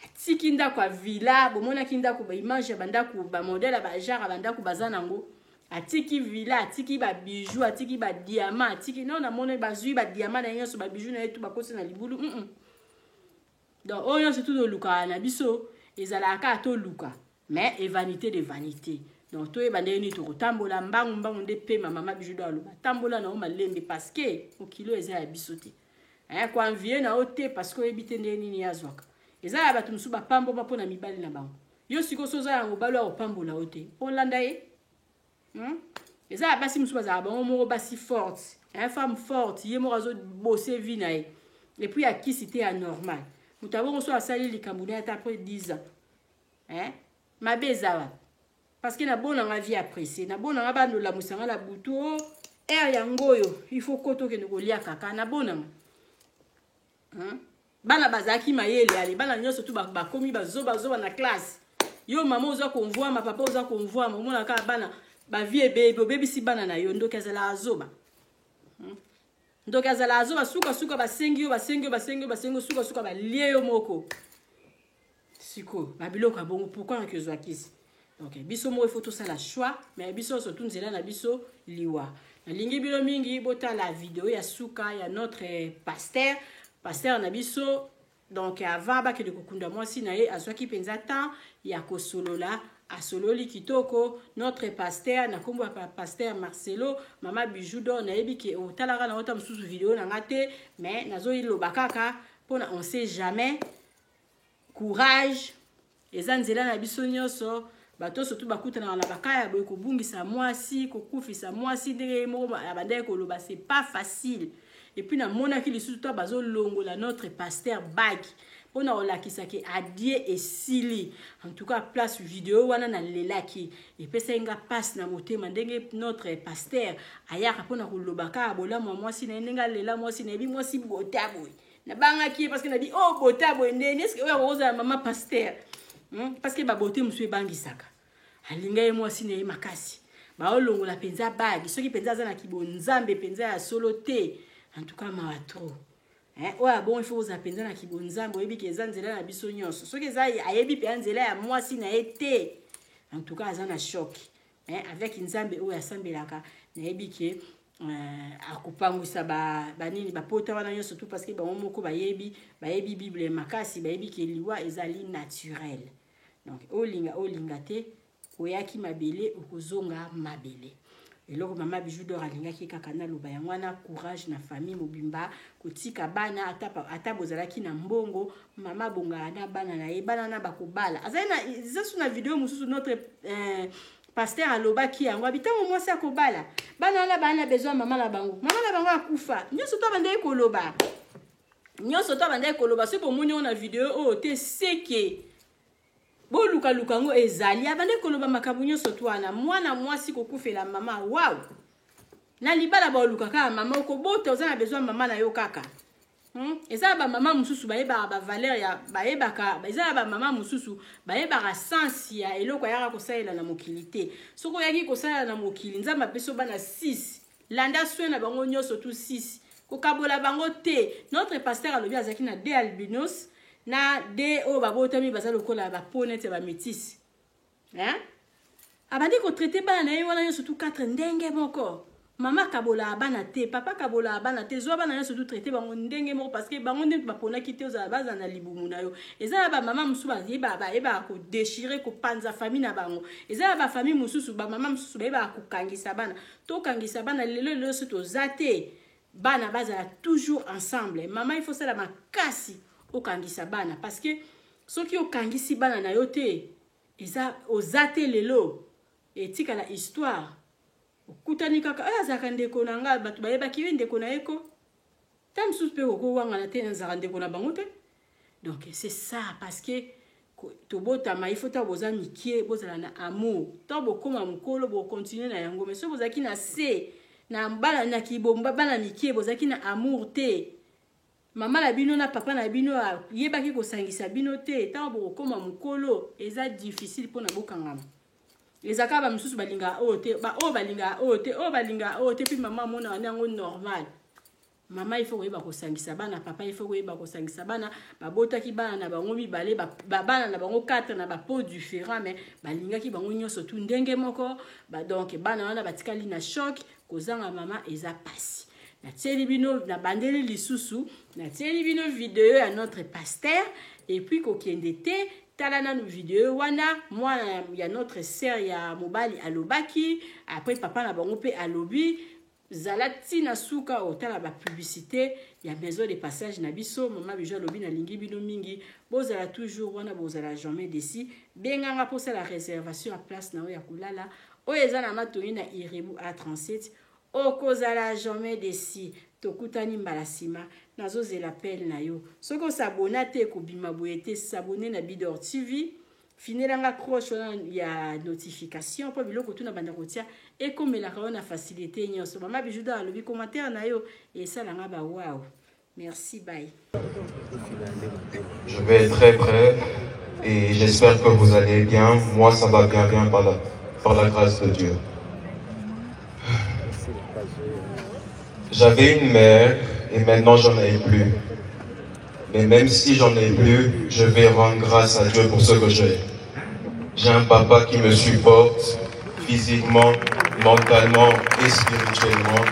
[SPEAKER 2] atiki ndako a villa bomona kindako ba image ya bandako ba modèle ba genre bandako bazanango atiki villa atiki ba bijoux atiki ba diamant atiki non na mona ba zui ba diamant na nyonso ba bijoux na yetu ba kosi na libulu donc oyo c'est tout de luka na biso ezala ka to luka mais et vanité de vanité donc to e bandeni to tambola mbangu nde pe mama bijoux do aloba tambola na o malembe parce que o kilo eza ya biso te kwa envier na ote parce que ebite ndeni ni yazwaka ezala ba tumsu ba pambo ba pona mibali na bango yo siko soza yango balo o pambola ote olanda ye eza basi musu bazala bango moko basi forte femme forte ye moko azo bosser vie na ye et puis akisi te ya normal mutu abongo so asali likambo na ata après 10 ans mabe ezala parce que na bona nga vie apprécier na bona nga bandola musanga la butu yango oyo il faut koto ke ngolia kaka na bona bana bazaki mayele ale bana nyonso tu bakomi bazoba na classe yo mama oza konvoi ma papa oza konvoi mona ka bana ba vie bébé si bana na yo ndoka zala azoba suka basengi yo suka ba lie yo moko siko ba biloko bongo pourquoi que zo akisi donc biso mo il faut tout ça la choix mais biso surtout nzela na biso liwa Lingi bilo mingi bota la vidéo ya suka ya notre pasteur na biso. Donc avant ba ke de kokunda mwasi na ye azwaki penza temps ya kosolola asololi kitoko notre pasteur na kombo pasteur Marcelo mama Bijoudo na yebi ke otalaka na ota mususu vidéo na ngate mais nazo iloba kaka pona on sait jamais. Courage eza nzela na biso nyonso bato surtout bakutana na bakaya boye kobungisa mwasi kokufisa mwasi ndenge moko abandai koloba c'est pas facile. Et puis na mona ki lisusu to bazo longola notre pasteur bag pona olakisa ke adie esili en tout cas place vidéo wana na lelaki et pesa inga passe na motema ndenge notre pasteur ayaka pona kolobaka abola mwasi na ndenga lela mwasi na bi mwasi botaboy na banga ki parce que na bi oh botaboy ndeni est-ce que oya roza mama pasteur parce que ba boté musu bangisaka alinga ye mwasi na ye makasi ba olongola penza bag soki penza za na kibonzambe penza ya solo te. En tout cas, ma trop. Ouais, bon, il faut vous apprendre à qui bonzam, boy, bi kezan zela na biso nyonso. So keza ayebi pe anzela ya mwasi na été. En tout cas, azana choc. Avec nzambe o ya sambelaka, na yebi ke akupangwisa ba nini ba pota wana nyonso surtout parce que ba moko ba yebi Bible makasi, ba yebi ke liwa ezali naturel. Donc olinga te, oyaki mabele okozonga mabele. Et là, maman Bijoudo ralinga ki kaka na loba ya mwana courage na famille mobimba kotika bana ata bozala ki na mbongo mama bonga na bana na ye bana na bakobala azana zasu na vidéo mususu notre pasteur aloba ki yango bitango mwasi akobala bana na bana besoin mama na bango akufa nyoso to bande koloba so po munyo na vidéo o te seke bo luka ngo ezali abande koloba makambo nyonso twana mwana mwasi kokufela mama wow na libala ba luka ka mama okobota ozana besoin mama na yo kaka eza ba mama mususu bayeba ba valeur ya bayeba ka eza ba mama mususu bayeba ka sens ya eloko ya ko saela na mokilité soko yaki ko saela na mokili nzamba peso bana 6 landa swena bango nyonso tout 6 ko kabola bango te notre pasteur alobi azaki na 2 albinos na de o babotami baza lokola ba ponete ba métis abandi ko traiter bana ye wana surtout 4 ndenge moko mama kabola bana te papa kabola bana te zo bana surtout traiter bango ndenge moko parce que bango ndenge bapona kite oza baza na libumu na yo eza ba mama musu ba yeba ko déchirer ko panza famille na bango eza ba famille mususu ba mama mususu ba ko kangisa bana to kangisa bana lelo surtout zate bana baza toujours ensemble mama il faut ça la makasi okangisa bana parce que soki okangisi bana na yo te eza ozate lelo etika la histoire okutani kaka azaka ndeko na nga batu bayeba ki ndeko na eko tam suspe ko wanga na te nzaka ndeko na bango te donc c'est ça parce que to botama il faut ta boza mikie bozala na amour to bokoma mukolo bo continuer na yango mais so bozaki na se na mbala na kibomba bana mikie bozaki na amour te. Mama la bino na papa na bino yebaki ko sangisa bino te ta bo koma mukolo eza difficile pona bokangama ezaka ba mususu balinga ote balinga ote puis mama mona wanango normal mama il faut yeba ko sangisa bana papa il faut yeba ko sangisa bana babota ki bana na bango mibale bana na bango 4 na ba pot différent mais balinga ki bango nyonso tout ndenge moko donc bana wana batikali na choc kozanga mama eza pasi. Na tieli bino na bandeli lisusu na tieli bino vidéo à notre pasteur et puis kokende te talana no vidéo wana moi ya notre sœur ya mobali alobaki après papa na bango pe alobi zalati na suka otala ba publicité ya maison de passage na biso mama bijo alobi na lingi bino mingi bozala toujours wana bozala jamais d'ici benganga pour ça la réservation à place na ya kulala oyeza na matoni na Irebu A37 okozala jamais desi tokutani mbalasima nazozela pelle na yo soko sabona te ko bima boyete s'abonner na Bidor TV finelanga croche ya notification po biloko tuna banda kotia et comme la na facilité nyonso mama Bijoudo alobi commentaire na yo et ça langa ba wow merci bye.
[SPEAKER 10] Je vais être très près et j'espère que vous allez bien. Moi ça va bien par la grâce de Dieu. J'avais une mère et maintenant j'en ai plus. Mais même si j'en ai plus, je vais rendre grâce à Dieu pour ce que j'ai. J'ai un papa qui me supporte physiquement, mentalement et spirituellement.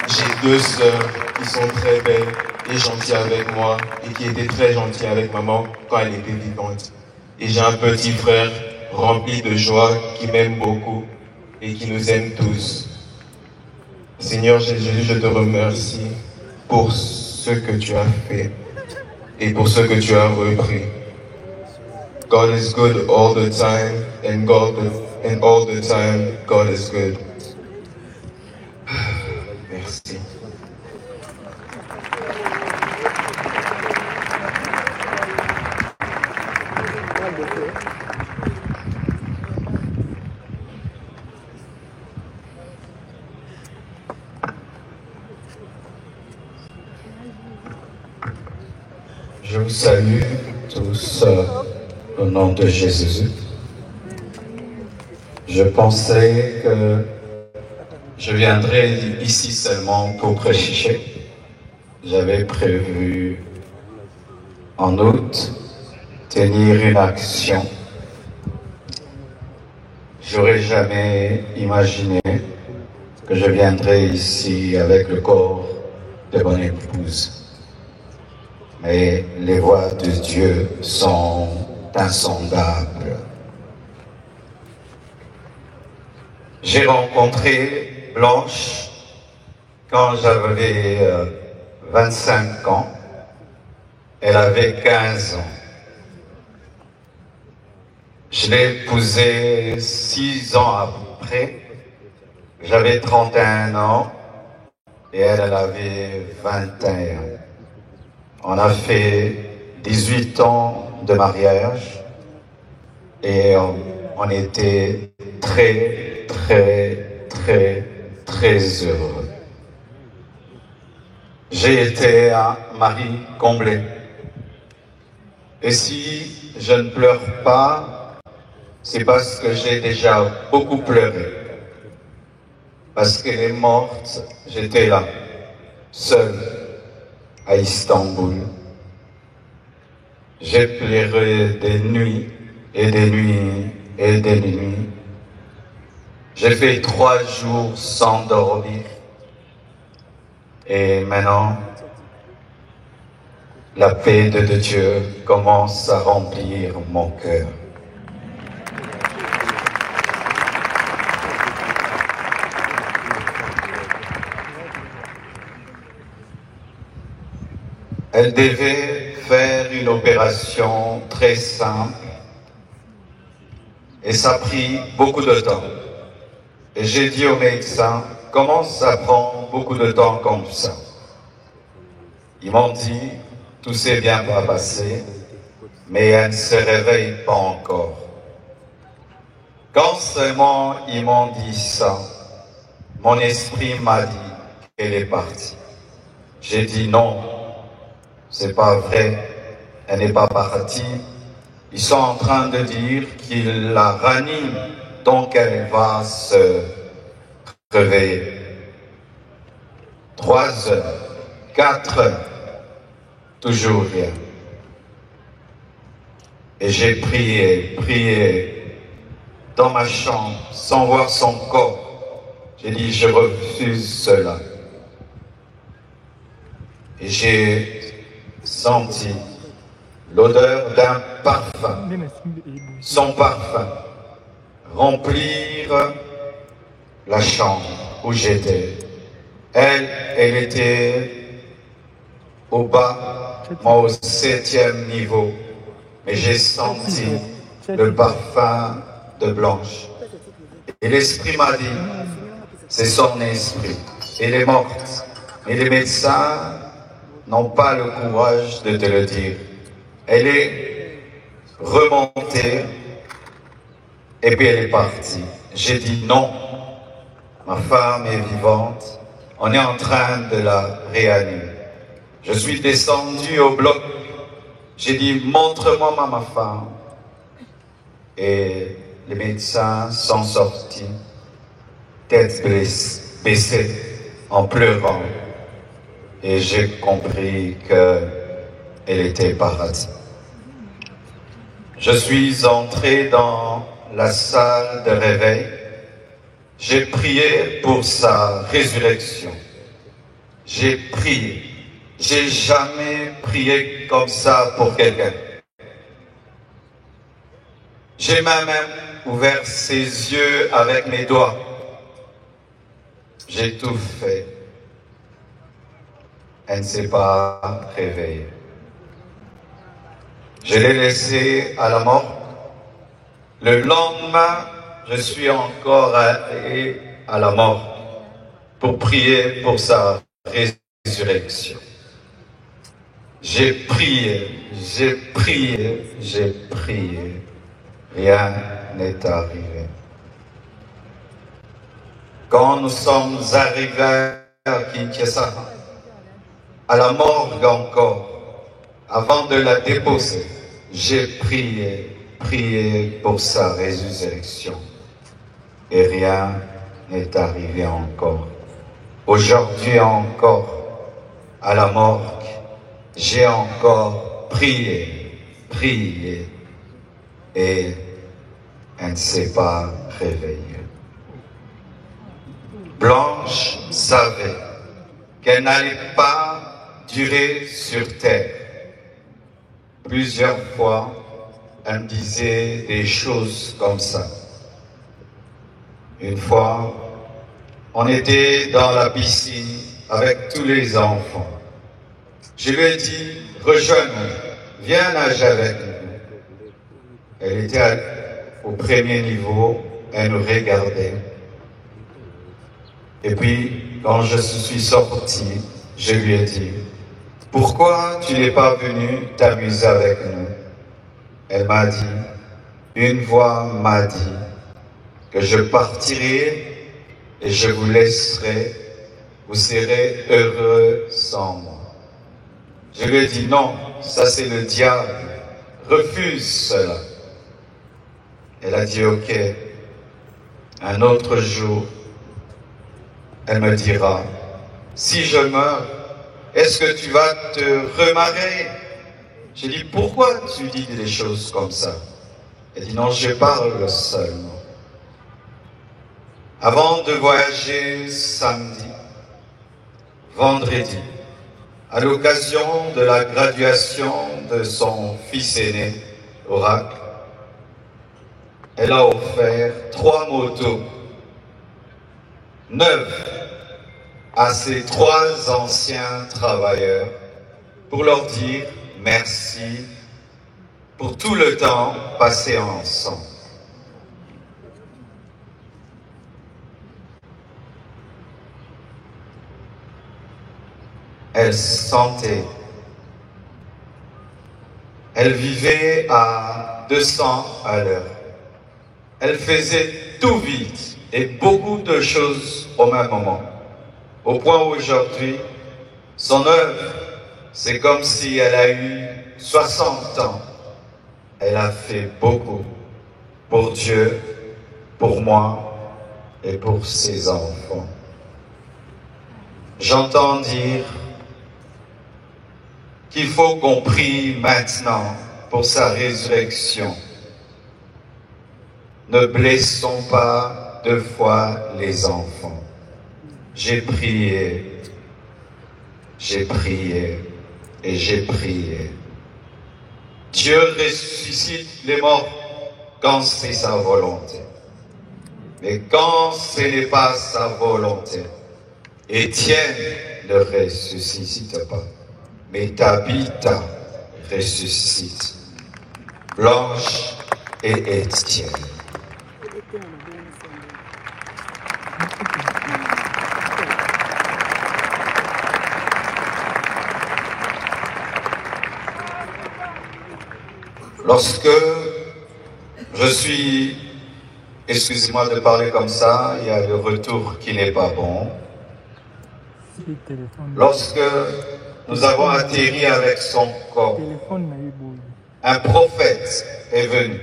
[SPEAKER 10] J'ai 2 sœurs qui sont très belles et gentilles avec moi et qui étaient très gentilles avec maman quand elle était vivante. Et j'ai un petit frère rempli de joie qui m'aime beaucoup et qui nous aime tous. Seigneur Jésus, je te remercie pour ce que tu as fait et pour ce que tu as repris. God is good all the time, and all the time, God is good. Merci.
[SPEAKER 11] Je vous salue tous au nom de Jésus. Je pensais que je viendrais ici seulement pour prêcher. J'avais prévu en août tenir une action. J'aurais jamais imaginé que je viendrais ici avec le corps de mon épouse. Mais les voies de Dieu sont insondables. J'ai rencontré Blanche quand j'avais 25 ans. Elle avait 15 ans. Je l'ai épousée 6 ans après. J'avais 31 ans et elle avait 21. On a fait 18 ans de mariage et on était très, très, très, très heureux. J'ai été un mari comblé. Et si je ne pleure pas, c'est parce que j'ai déjà beaucoup pleuré. Parce qu'elle est morte, j'étais là, seul, à Istanbul. J'ai pleuré des nuits et des nuits et des nuits. J'ai fait 3 jours sans dormir. Et maintenant, la paix de Dieu commence à remplir mon cœur. Elle devait faire une opération très simple et ça a pris beaucoup de temps. Et j'ai dit au médecin, comment ça prend beaucoup de temps comme ça? Ils m'ont dit, tout s'est bien passé, mais elle ne se réveille pas encore. Quand seulement ils m'ont dit ça, mon esprit m'a dit qu'elle est partie. J'ai dit non. C'est pas vrai, elle n'est pas partie. Ils sont en train de dire qu'ils la raniment, donc elle va se réveiller. 3 heures, 4 heures, toujours rien. Et j'ai prié dans ma chambre, sans voir son corps. J'ai dit, je refuse cela. Et j'ai senti l'odeur d'un parfum, son parfum, remplir la chambre où j'étais. Elle était au bas, moi au 7e niveau, mais j'ai senti le parfum de Blanche. Et l'esprit m'a dit, c'est son esprit, elle est morte. Et les médecins n'ont pas le courage de te le dire. Elle est remontée et puis elle est partie. J'ai dit non, ma femme est vivante, on est en train de la réanimer. Je suis descendu au bloc, j'ai dit montre-moi ma femme. Et les médecins sont sortis, tête baissée, en pleurant. Et j'ai compris qu'elle était partie. Je suis entré dans la salle de réveil. J'ai prié pour sa résurrection. J'ai prié. J'ai jamais prié comme ça pour quelqu'un. J'ai même ouvert ses yeux avec mes doigts. J'ai tout fait. Elle ne s'est pas réveillée. Je l'ai laissée à la mort. Le lendemain, je suis encore allé à la mort pour prier pour sa résurrection. J'ai prié, j'ai prié, j'ai prié. Rien n'est arrivé. Quand nous sommes arrivés à Kinshasa, à la morgue encore, avant de la déposer, j'ai prié, prié pour sa résurrection. Et rien n'est arrivé encore. Aujourd'hui encore, à la morgue, j'ai encore prié, prié, et elle ne s'est pas réveillée. Blanche savait qu'elle n'allait pas durer sur terre. Plusieurs fois, elle me disait des choses comme ça. Une fois, on était dans la piscine avec tous les enfants. Je lui ai dit, rejoins-nous, viens nager avec nous. Elle était au premier niveau, elle nous regardait. Et puis, quand je suis sorti, je lui ai dit, pourquoi tu n'es pas venu t'amuser avec nous? Elle m'a dit, une voix m'a dit que je partirai et je vous laisserai, vous serez heureux sans moi. Je lui ai dit, non, ça c'est le diable, refuse cela. Elle a dit, ok, un autre jour, elle me dira, si je meurs, est-ce que tu vas te remarier? J'ai dit, pourquoi tu dis des choses comme ça? Elle dit, non, je parle seulement. Avant de voyager samedi, vendredi, à l'occasion de la graduation de son fils aîné, Oracle, elle a offert 3 motos neuves à ses 3 anciens travailleurs pour leur dire merci pour tout le temps passé ensemble. Elle sentait, elle vivait à 200 à l'heure. Elle faisait tout vite et beaucoup de choses au même moment. Au point où aujourd'hui, son œuvre, c'est comme si elle a eu 60 ans. Elle a fait beaucoup pour Dieu, pour moi et pour ses enfants. J'entends dire qu'il faut qu'on prie maintenant pour sa résurrection. Ne blessons pas 2 fois les enfants. J'ai prié et j'ai prié. Dieu ressuscite les morts quand c'est sa volonté. Mais quand ce n'est pas sa volonté, Étienne ne ressuscite pas. Mais Tabitha ressuscite. Blanche et Étienne. Lorsque je suis, excusez-moi de parler comme ça, il y a le retour qui n'est pas bon. Lorsque nous avons atterri avec son corps, un prophète est venu.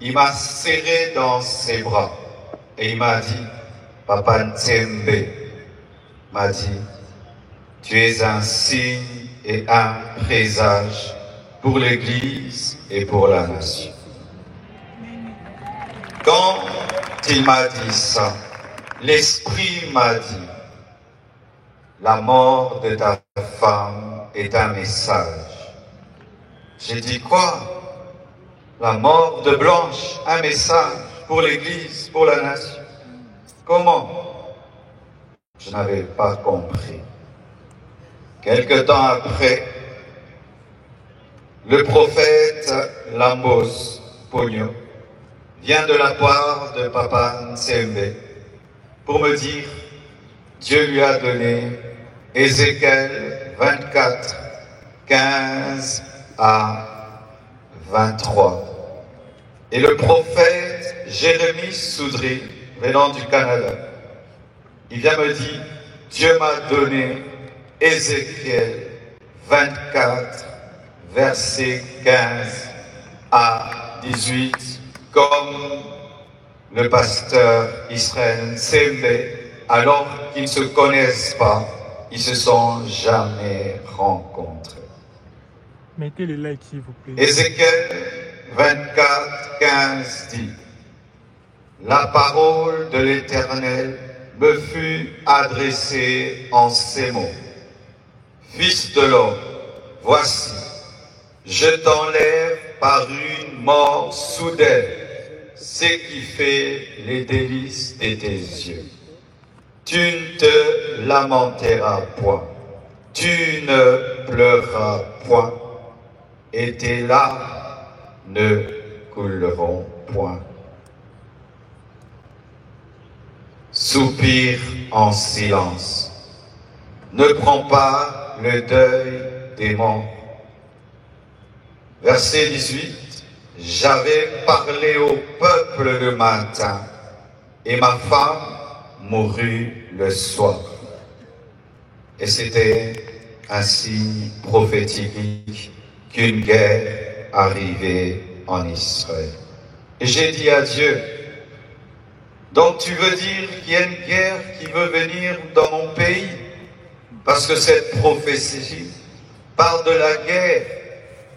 [SPEAKER 11] Il m'a serré dans ses bras et il m'a dit, Papa Ntembe m'a dit, tu es un signe et un présage pour l'Église et pour la nation. Quand il m'a dit ça, l'Esprit m'a dit, la mort de ta femme est un message. J'ai dit quoi? La mort de Blanche, un message pour l'Église, pour la nation. Comment? Je n'avais pas compris. Quelque temps après, le prophète Lambos Pogno vient de la part de Papa Nsembe pour me dire, Dieu lui a donné Ézéchiel 24, 15 à 23. Et le prophète Jérémie Soudry, venant du Canada, il vient me dire, Dieu m'a donné Ézéchiel 24, versets 15 à 18, comme le pasteur Israël Nsembe, alors qu'ils ne se connaissent pas, ils ne se sont jamais rencontrés.
[SPEAKER 12] Mettez le like s'il vous plaît.
[SPEAKER 11] Ézéchiel 24, 15 dit, la parole de l'Éternel me fut adressée en ces mots. Fils de l'homme, voici, je t'enlève par une mort soudaine, ce qui fait les délices de tes yeux. Tu ne te lamenteras point, tu ne pleureras point, et tes larmes ne couleront point. Soupire en silence, ne prends pas le deuil des morts. Verset 18, j'avais parlé au peuple le matin, et ma femme mourut le soir. Et c'était un signe prophétique qu'une guerre arrivait en Israël. Et j'ai dit à Dieu, donc tu veux dire qu'il y a une guerre qui veut venir dans mon pays? Parce que cette prophétie parle de la guerre.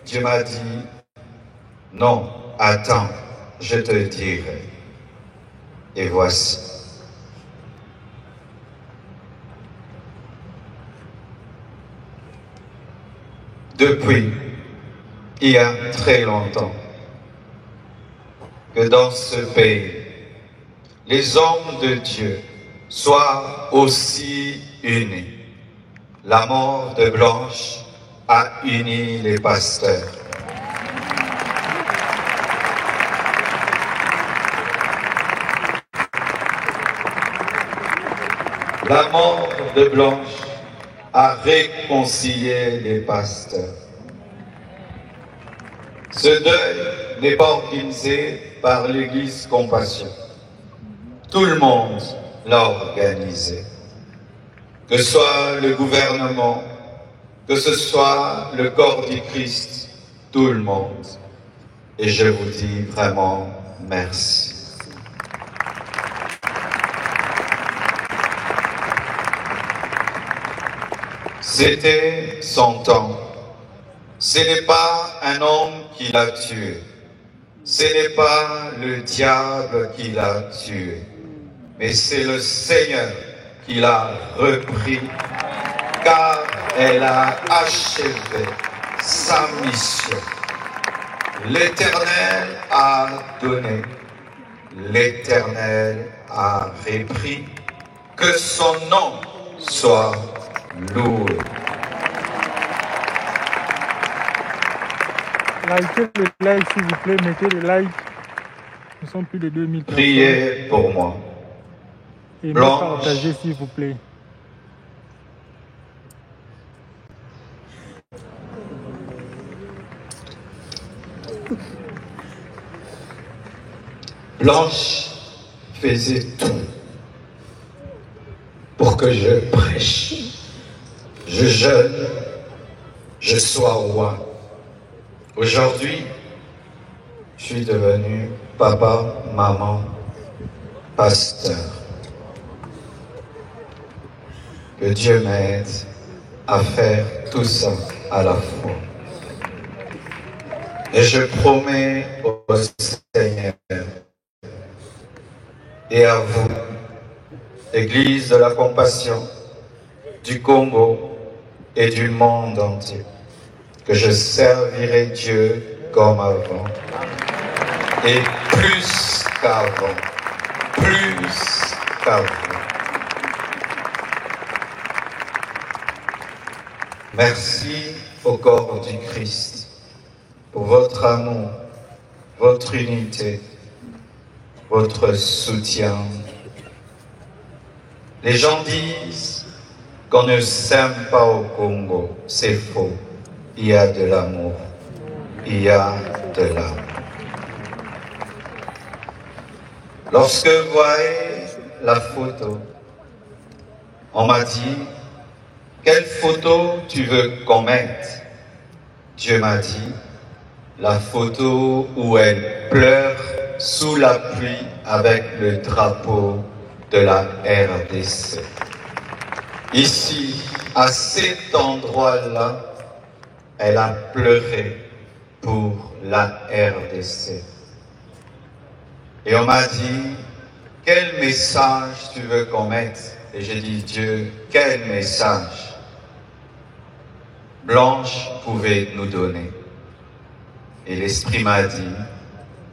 [SPEAKER 11] Dieu m'a dit, non, attends, je te dirai. Et voici. Depuis, il y a très longtemps, que dans ce pays, les hommes de Dieu soient aussi unis. La mort de Blanche a uni les pasteurs. La mort de Blanche a réconcilié les pasteurs. Ce deuil n'est pas organisé par l'Église Compassion. Tout le monde l'a organisé. Que ce soit le gouvernement, que ce soit le corps du Christ, tout le monde. Et je vous dis vraiment merci. C'était son temps. Ce n'est pas un homme qui l'a tué. Ce n'est pas le diable qui l'a tué. Mais c'est le Seigneur qui l'a repris, car elle a achevé sa mission. L'Éternel a donné, l'Éternel a repris, que son nom soit loué.
[SPEAKER 12] Likez le like s'il vous plaît, mettez le like. Nous sommes plus de 2000 personnes.
[SPEAKER 11] Priez pour moi.
[SPEAKER 12] Et partagez s'il vous plaît.
[SPEAKER 11] Blanche faisait tout pour que je prêche, je jeûne, je sois roi. Aujourd'hui, je suis devenu papa, maman, pasteur. Que Dieu m'aide à faire tout ça à la fois. Et je promets au Seigneur et à vous Église de la compassion du Congo et du monde entier, que je servirai Dieu comme avant, et plus qu'avant, plus qu'avant. Merci au corps du Christ pour votre amour, votre unité, votre soutien. Les gens disent qu'on ne s'aime pas au Congo. C'est faux. Il y a de l'amour. Il y a de l'amour. Lorsque vous voyez la photo, on m'a dit, quelle photo tu veux qu'on mette? Dieu m'a dit, la photo où elle pleure sous la pluie avec le drapeau de la RDC. Ici, à cet endroit-là, elle a pleuré pour la RDC. Et on m'a dit, quel message tu veux qu'on mette? Et j'ai dit, Dieu, quel message Blanche pouvait nous donner? Et l'Esprit m'a dit,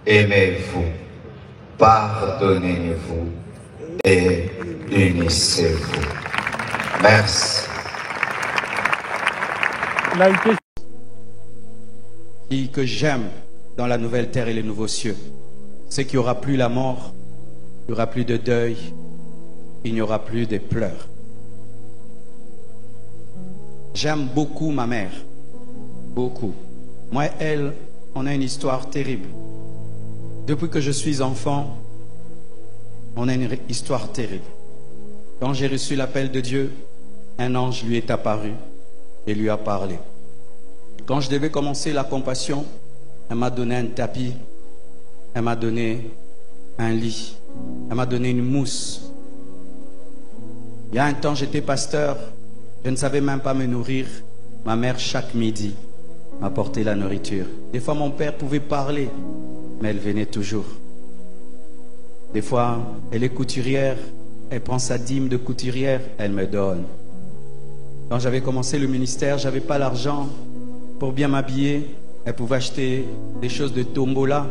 [SPEAKER 11] aimez-vous, pardonnez-vous et unissez-vous. Merci.
[SPEAKER 13] Et que j'aime dans la nouvelle terre et les nouveaux cieux, c'est qu'il n'y aura plus la mort, il n'y aura plus de deuil, il n'y aura plus de pleurs. J'aime beaucoup ma mère, beaucoup. Moi et elle, on a une histoire terrible. Depuis que je suis enfant, on a une histoire terrible. Quand j'ai reçu l'appel de Dieu, un ange lui est apparu et lui a parlé. Quand je devais commencer la compassion, elle m'a donné un tapis, elle m'a donné un lit, elle m'a donné une mousse. Il y a un temps, j'étais pasteur, je ne savais même pas me nourrir. Ma mère, chaque midi, m'apportait la nourriture. Des fois, mon père pouvait parler, mais elle venait toujours. Des fois, elle est couturière, elle prend sa dîme de couturière, elle me donne. Quand j'avais commencé le ministère, je n'avais pas l'argent pour bien m'habiller. Elle pouvait acheter des choses de tombola.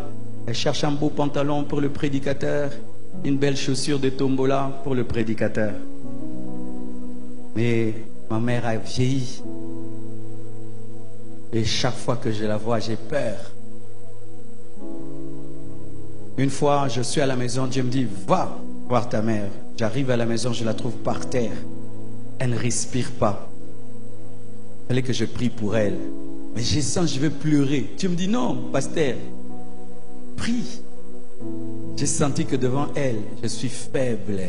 [SPEAKER 13] Elle cherche un beau pantalon pour le prédicateur, une belle chaussure de tombola pour le prédicateur. Mais ma mère a vieilli. Et chaque fois que je la vois, j'ai peur. Une fois, je suis à la maison, Dieu me dit, va voir ta mère. J'arrive à la maison, je la trouve par terre. Elle ne respire pas. Il fallait que je prie pour elle. Mais je sens, je vais pleurer. Dieu me dit, non, pasteur, prie. J'ai senti que devant elle, je suis faible.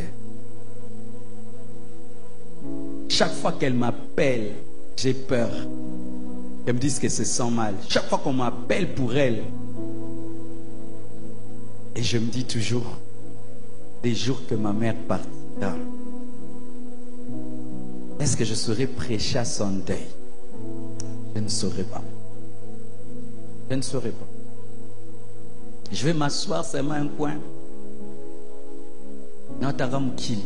[SPEAKER 13] Chaque fois qu'elle m'appelle, j'ai peur. Elle me dit que se sent mal. Chaque fois qu'on m'appelle pour elle, et je me dis toujours, des jours que ma mère partira, est-ce que je saurais prêcher à son deuil? Je ne saurais pas. Je ne saurais pas. Je vais m'asseoir seulement un coin. Nataramukili.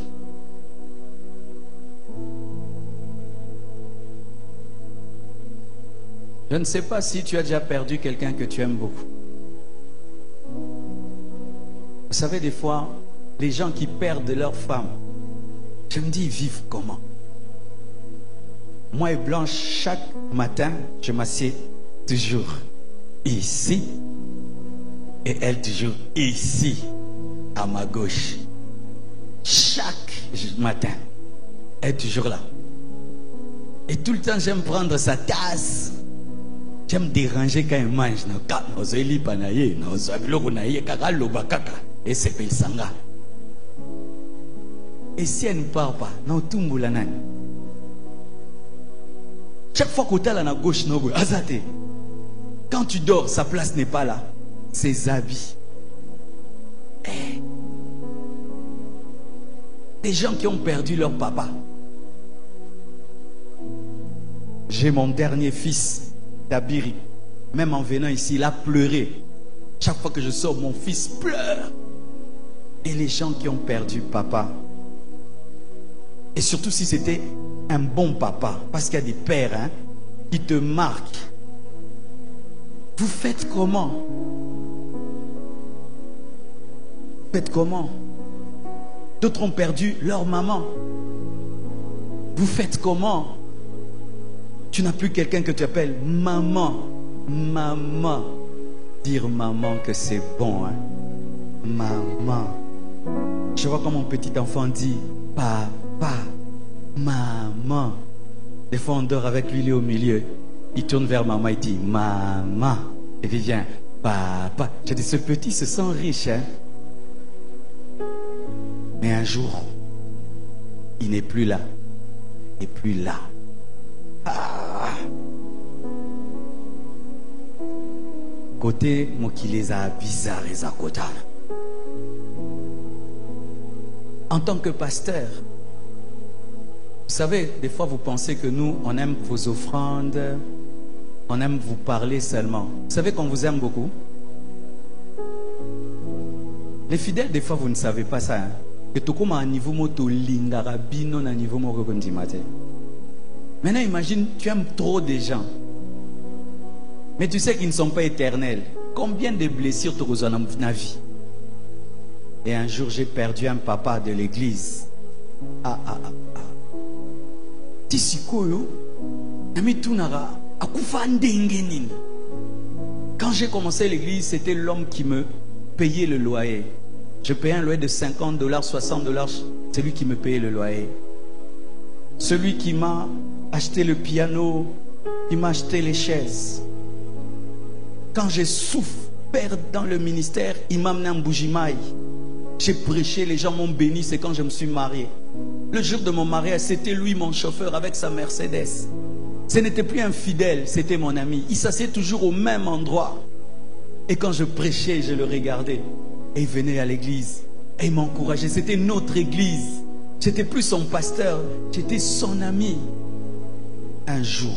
[SPEAKER 13] Je ne sais pas si tu as déjà perdu quelqu'un que tu aimes beaucoup. Vous savez, des fois, les gens qui perdent leur femme, je me dis, ils vivent comment? Moi et Blanche, chaque matin, je m'assieds toujours ici et elle toujours ici, à ma gauche. Chaque matin, elle est toujours là. Et tout le temps, j'aime prendre sa tasse. J'aime déranger quand elle mange. Et si elle ne part pas, non, tout le monde. Chaque fois que tu es à la gauche, quand tu dors, sa place n'est pas là. Ses habits. Des gens qui ont perdu leur papa. J'ai mon dernier fils, Dabiri. Même en venant ici, il a pleuré. Chaque fois que je sors, mon fils pleure. Et les gens qui ont perdu papa, Et surtout si c'était un bon papa. Parce qu'il y a des pères hein, qui te marquent. Vous faites comment? Vous faites comment? D'autres ont perdu leur maman. Vous faites comment? Tu n'as plus quelqu'un que tu appelles maman. Maman. Dire maman que c'est bon. Hein? Maman. Je vois comme mon petit enfant dit papa, maman. Des fois on dort avec lui, il est au milieu. Il tourne vers maman, il dit maman. Et puis vient papa. J'ai dit ce petit se sent riche. Hein? Mais un jour, il n'est plus là. Il n'est plus là. Ah. Côté Mokilé a bizarre et Zakota. En tant que pasteur, vous savez, des fois vous pensez que nous, on aime vos offrandes, on aime vous parler seulement. Vous savez qu'on vous aime beaucoup. Les fidèles, des fois, vous ne savez pas ça. Hein? Que tout comme à un niveau moto lingarabino à un niveau moko kondimate. Maintenant, imagine, tu aimes trop des gens. Mais tu sais qu'ils ne sont pas éternels. Combien de blessures tu reçois dans ta vie? Et un jour, j'ai perdu un papa de l'église. Quand j'ai commencé l'église, c'était l'homme qui me payait le loyer. Je payais un loyer de $50, $60. C'est lui qui me payait le loyer. Celui qui m'a acheté le piano, qui m'a acheté les chaises. Quand j'ai souffert dans le ministère, il m'a amené en Bougimaï. J'ai prêché, les gens m'ont béni, c'est quand je me suis marié. Le jour de mon mariage, c'était lui mon chauffeur avec sa Mercedes. Ce n'était plus un fidèle, c'était mon ami. Il s'asseyait toujours au même endroit. Et quand je prêchais, je le regardais. Et il venait à l'église. Et il m'encourageait. C'était notre église. J'étais plus son pasteur, j'étais son ami. Un jour,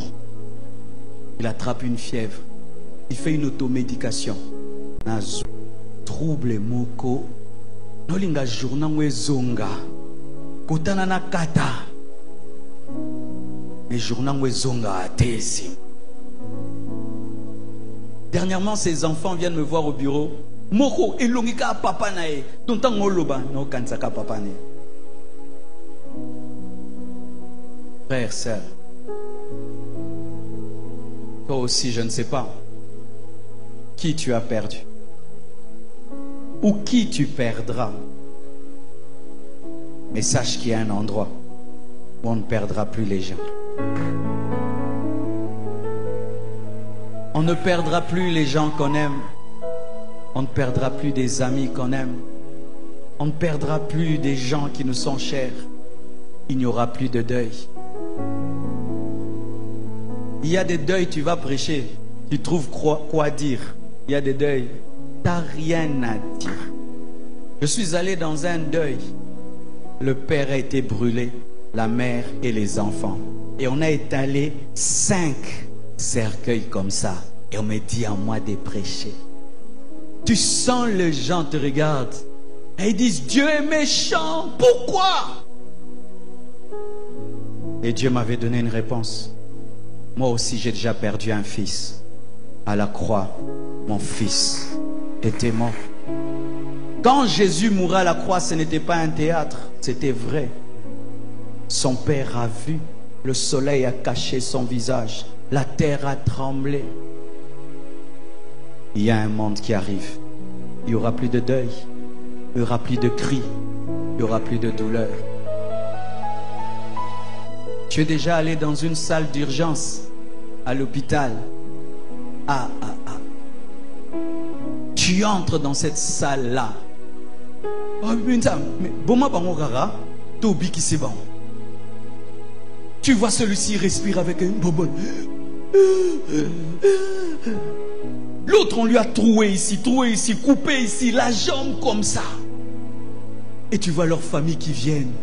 [SPEAKER 13] il attrape une fièvre. Il fait une automédication. Trouble moko. Nolinga journa zonga. Kotana na kata. Mais journa zonga atesi. Dernièrement, ses enfants viennent me voir au bureau. Moko elongika papa nae. Tonta ngoloba no kansaka papa nae. Frère, sœur, toi aussi, je ne sais pas qui tu as perdu ou qui tu perdras. Mais sache qu'il y a un endroit où on ne perdra plus les gens. On ne perdra plus les gens qu'on aime. On ne perdra plus des amis qu'on aime. On ne perdra plus des gens qui nous sont chers. Il n'y aura plus de deuil. Il y a des deuils, tu vas prêcher, tu trouves quoi dire. Il y a des deuils, tu n'as rien à dire. Je suis allé dans un deuil. Le père a été brûlé, la mère et les enfants. Et on a étalé 5 cercueils comme ça. Et on me dit à moi de prêcher. Tu sens les gens te regardent. Et ils disent, Dieu est méchant, pourquoi? Et Dieu m'avait donné une réponse. Moi aussi, j'ai déjà perdu un fils. À la croix, mon fils était mort. Quand Jésus mourait à la croix, ce n'était pas un théâtre, c'était vrai. Son père a vu, le soleil a caché son visage, la terre a tremblé. Il y a un monde qui arrive. Il n'y aura plus de deuil, il n'y aura plus de cris, il n'y aura plus de douleur. Tu es déjà allé dans une salle d'urgence à l'hôpital. Tu entres dans cette salle-là. Tu vois celui-ci respirer avec un bonbon. L'autre, on lui a troué ici, coupé ici, la jambe comme ça. Et tu vois leur famille qui viennent.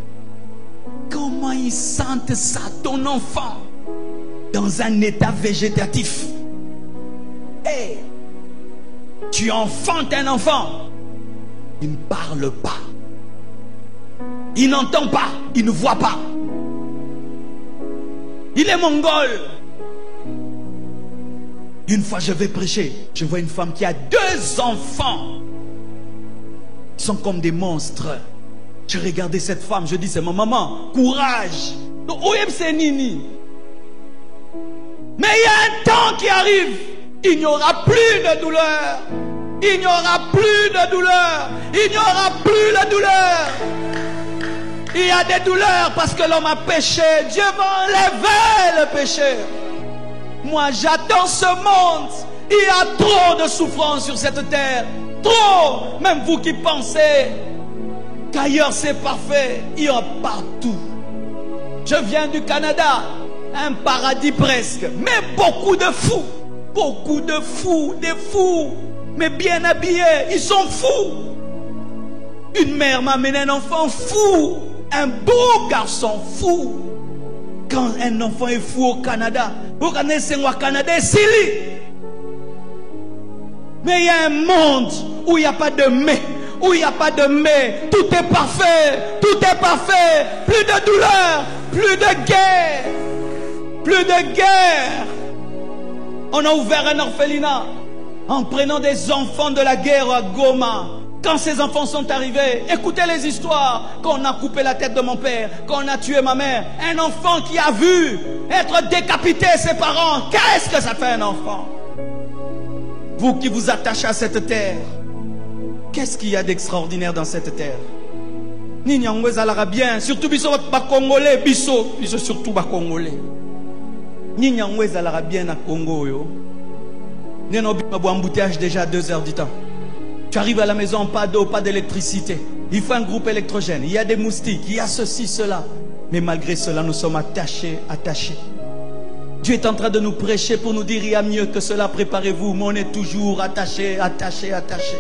[SPEAKER 13] Comment ils sentent ça, ton enfant, dans un état végétatif? Hey, tu enfantes un enfant. Il ne parle pas. Il n'entend pas. Il ne voit pas. Il est mongol. Une fois, je vais prêcher. Je vois une femme qui a 2 enfants. Ils sont comme des monstres. Je regardais cette femme. Je dis, c'est ma maman. Courage. Donc, c'est Nini. Mais il y a un temps qui arrive. Il n'y aura plus de douleur. Il n'y aura plus de douleur. Il n'y aura plus de douleur. Il y a des douleurs parce que l'homme a péché. Dieu va enlever le péché. Moi, j'attends ce monde. Il y a trop de souffrance sur cette terre. Trop. Même vous qui pensez qu'ailleurs c'est parfait, il y a partout. Je viens du Canada. Un paradis presque. Mais beaucoup de fous. Beaucoup de fous. Des fous. Mais bien habillés. Ils sont fous. Une mère m'a amené un enfant fou. Un beau garçon fou. Quand un enfant est fou au Canada, vous connaissez au Canada, c'est lui. Mais il y a un monde où il n'y a pas de mais, où il n'y a pas de mais. Tout est parfait, tout est parfait. Plus de douleur, plus de guerre, plus de guerre. On a ouvert un orphelinat en prenant des enfants de la guerre à Goma. Quand ces enfants sont arrivés, écoutez les histoires. Quand on a coupé la tête de mon père, quand on a tué ma mère, un enfant qui a vu être décapité ses parents, qu'est-ce que ça fait un enfant? Vous qui vous attachez à cette terre, qu'est-ce qu'il y a d'extraordinaire dans cette terre? Nini Angweza l'arabien, surtout biso ba Congolais, biso surtout ba Congolais. Nini Angweza l'arabien à Congo yo. Neno bima bo embouteillage déjà à 2 heures du temps. Tu arrives à la maison, pas d'eau, pas d'électricité. Il faut un groupe électrogène. Il y a des moustiques, il y a ceci, cela. Mais malgré cela, nous sommes attachés, attachés. Dieu est en train de nous prêcher pour nous dire, il y a mieux que cela, préparez-vous. Mais on est toujours attachés, attachés, attachés.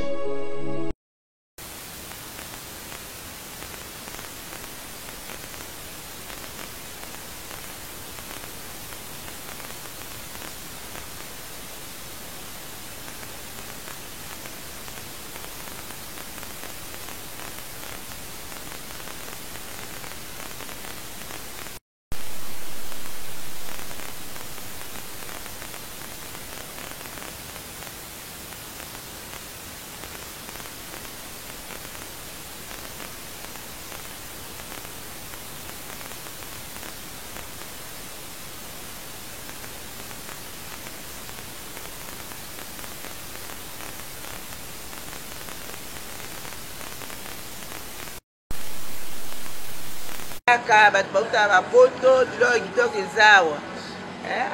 [SPEAKER 14] kaka bato bauta bapoto biloko kitoko ezawa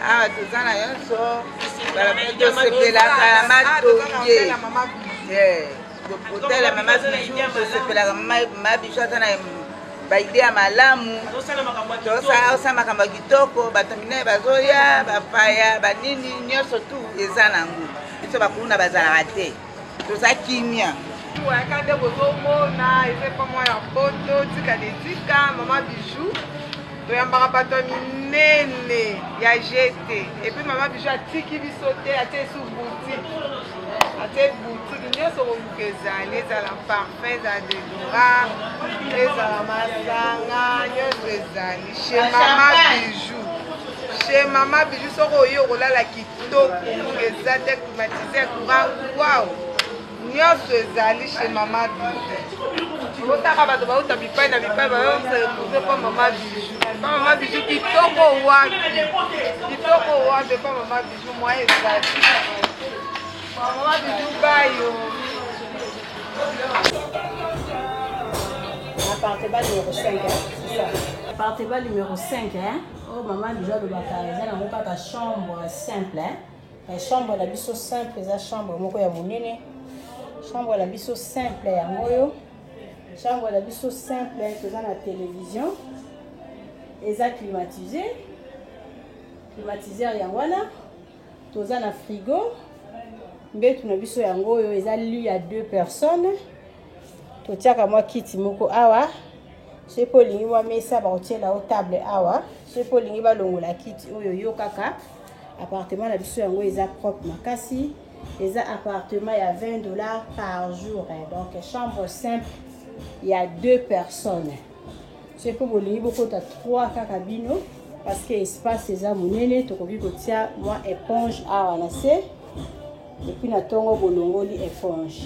[SPEAKER 14] awa toza na nyonso tosepelaka na matoye kotala mama bijou tosepelaka mama bijou ata na baide ya malamu tosala makambo ya kitoko bato minene bazoya bapaya banini nyonso tu eza nango biso bakuna bazalaka te toza kimia
[SPEAKER 15] wakande bozomona eza pa mwa ya poto tika dedika mama bijou toyambaka bato minene ya jete epuis mama bijou atiki biso te atie esu boutique atie boutique nyonso koluka ezali ezala parfum ezala dedora ezala masanga nyonso ezali chez mama bijou chez mama bijou soko oyi okolala kitoko eza te climatisé courant wow nyonso ezali chez mama bijou otaka bato bauta bipai na bipai bayoseekuze pa mama bijou pa mama bijou kitoko wapi pa mama bijou mwa ezali mama bijou bayo
[SPEAKER 2] appartement numéro 5 c'est ça appartement numéro 5 oh maman bijou alobaka eza nango kaka chambre simple chambre na biso simple eza chambre moko ya monene chambre la biso simple yango yo chambre la biso simple toza na télévision eza climatisé climatiseur yango wana toza na frigo mbetu na biso yango yo eza lit ya 2 personnes totiaka mwa kiti moko awa soki mpo olingi mwa mesa bakotiela o table awa soki mpo olingi balongola kiti oyo yo kaka appartement na biso yango eza propre makasi les appartements, il y a $20 par jour. Donc, chambre simple, il y a 2 personnes. C'est pour vous beaucoup de 3 carabines. parce que espace eza monene tokoki kotia mwa éponge awa na se et puis na tongo bolongoli éponge.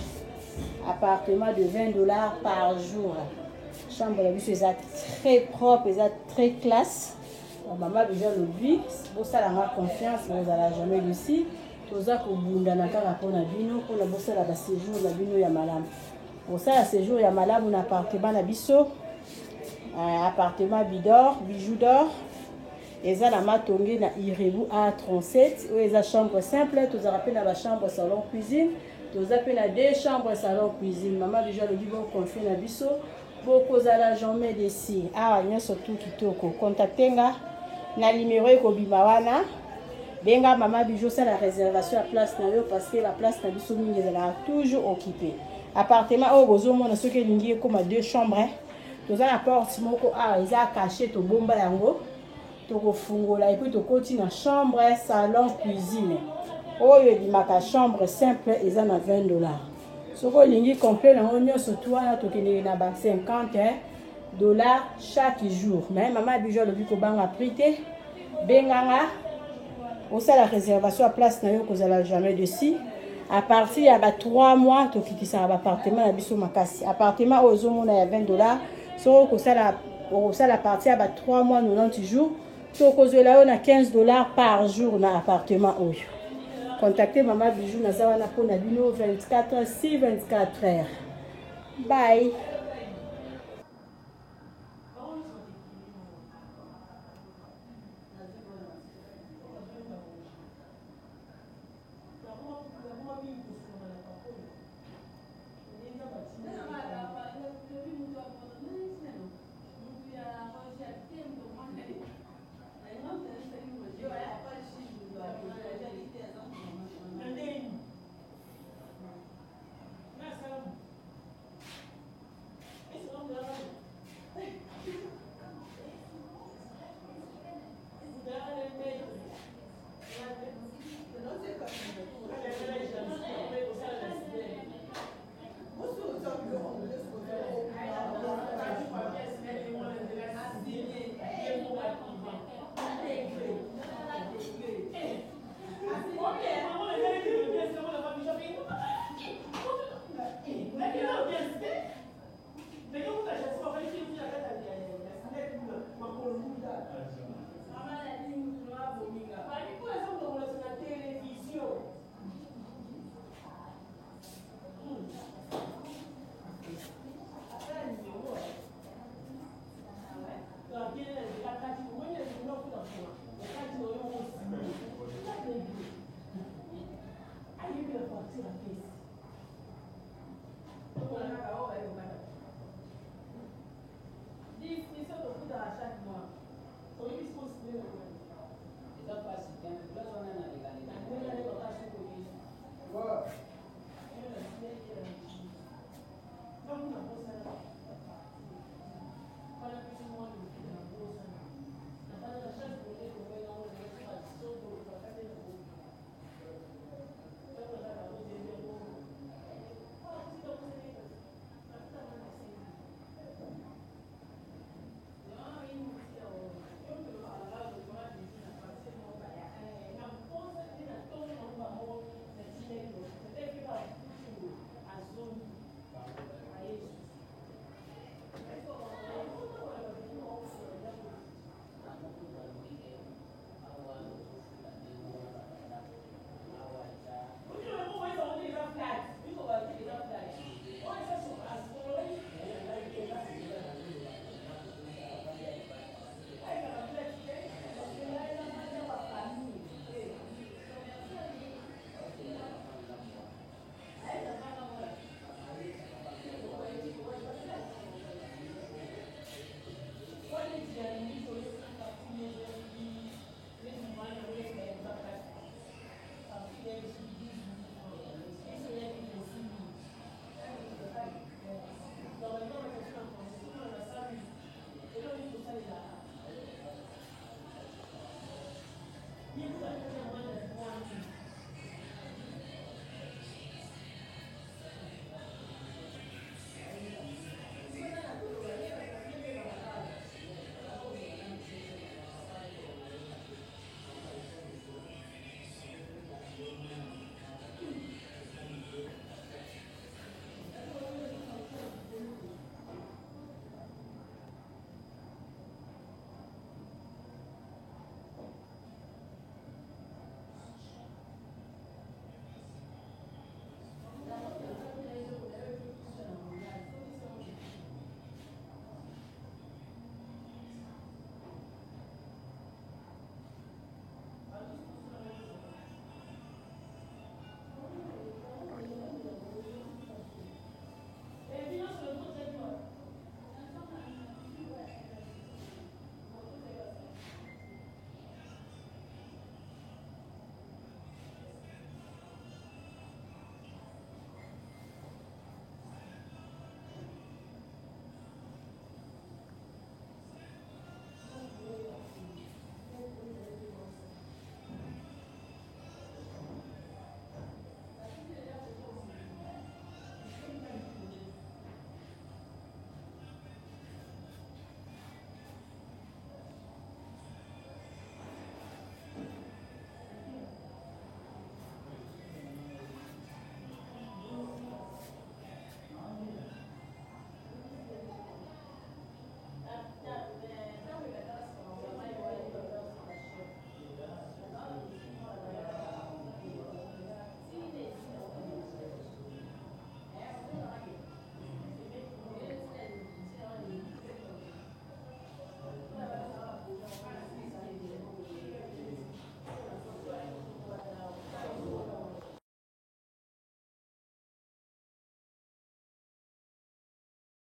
[SPEAKER 2] Appartement de 20 $ par jour. Chambre de biso eza très propre, eza très classe. Maman déjà le but, pour ça la confiance, vous allez jamais ici. Toza ko bunda na kaka pona bino, pour la bossa la séjour la bino ya malam. Pour ça la séjour ya malam na appartement na biso. Appartement bidor, bijou d'or. Eza la matongi na Irebu A37, ou eza chambre simple, toza rappelle la chambre salon cuisine. Nous appelons à 2 chambres salon cuisine. Maman déjà le dit bon confie na biso. Beaucoup à la journée d'ici. Ah, il y a surtout qui toko. Contactez nga na numéro ko bimawana. Benga maman bijou ça la réservation à place na yo parce que la place na biso mingi est toujours occupée. Appartement au bozo mona ce que lingi comme 2 chambres. Nous a la porte moko ah, ils a caché to bomba yango. To fungola et puis to continue na chambre salon cuisine. Oyo dimaka chambre simple eza na 20 $. Soko lingi complet na onyo surtout na tokende na ba 50 $ chaque jour. Mais maman bijou le biko banga prité benganga osa la réservation à place na yo kozala jamais dessus. À partir ya ba 3 mois tokikisa ba appartement na biso makasi. Appartement ozo mona ya 20 $. Soko kosala la partie ya ba 3 mois 90 jours. Soko zola yo na 15 $ par jour na appartement oyo. Contactez Maman Bijou Nazawana pour Nabino 24h, 24h. Bye.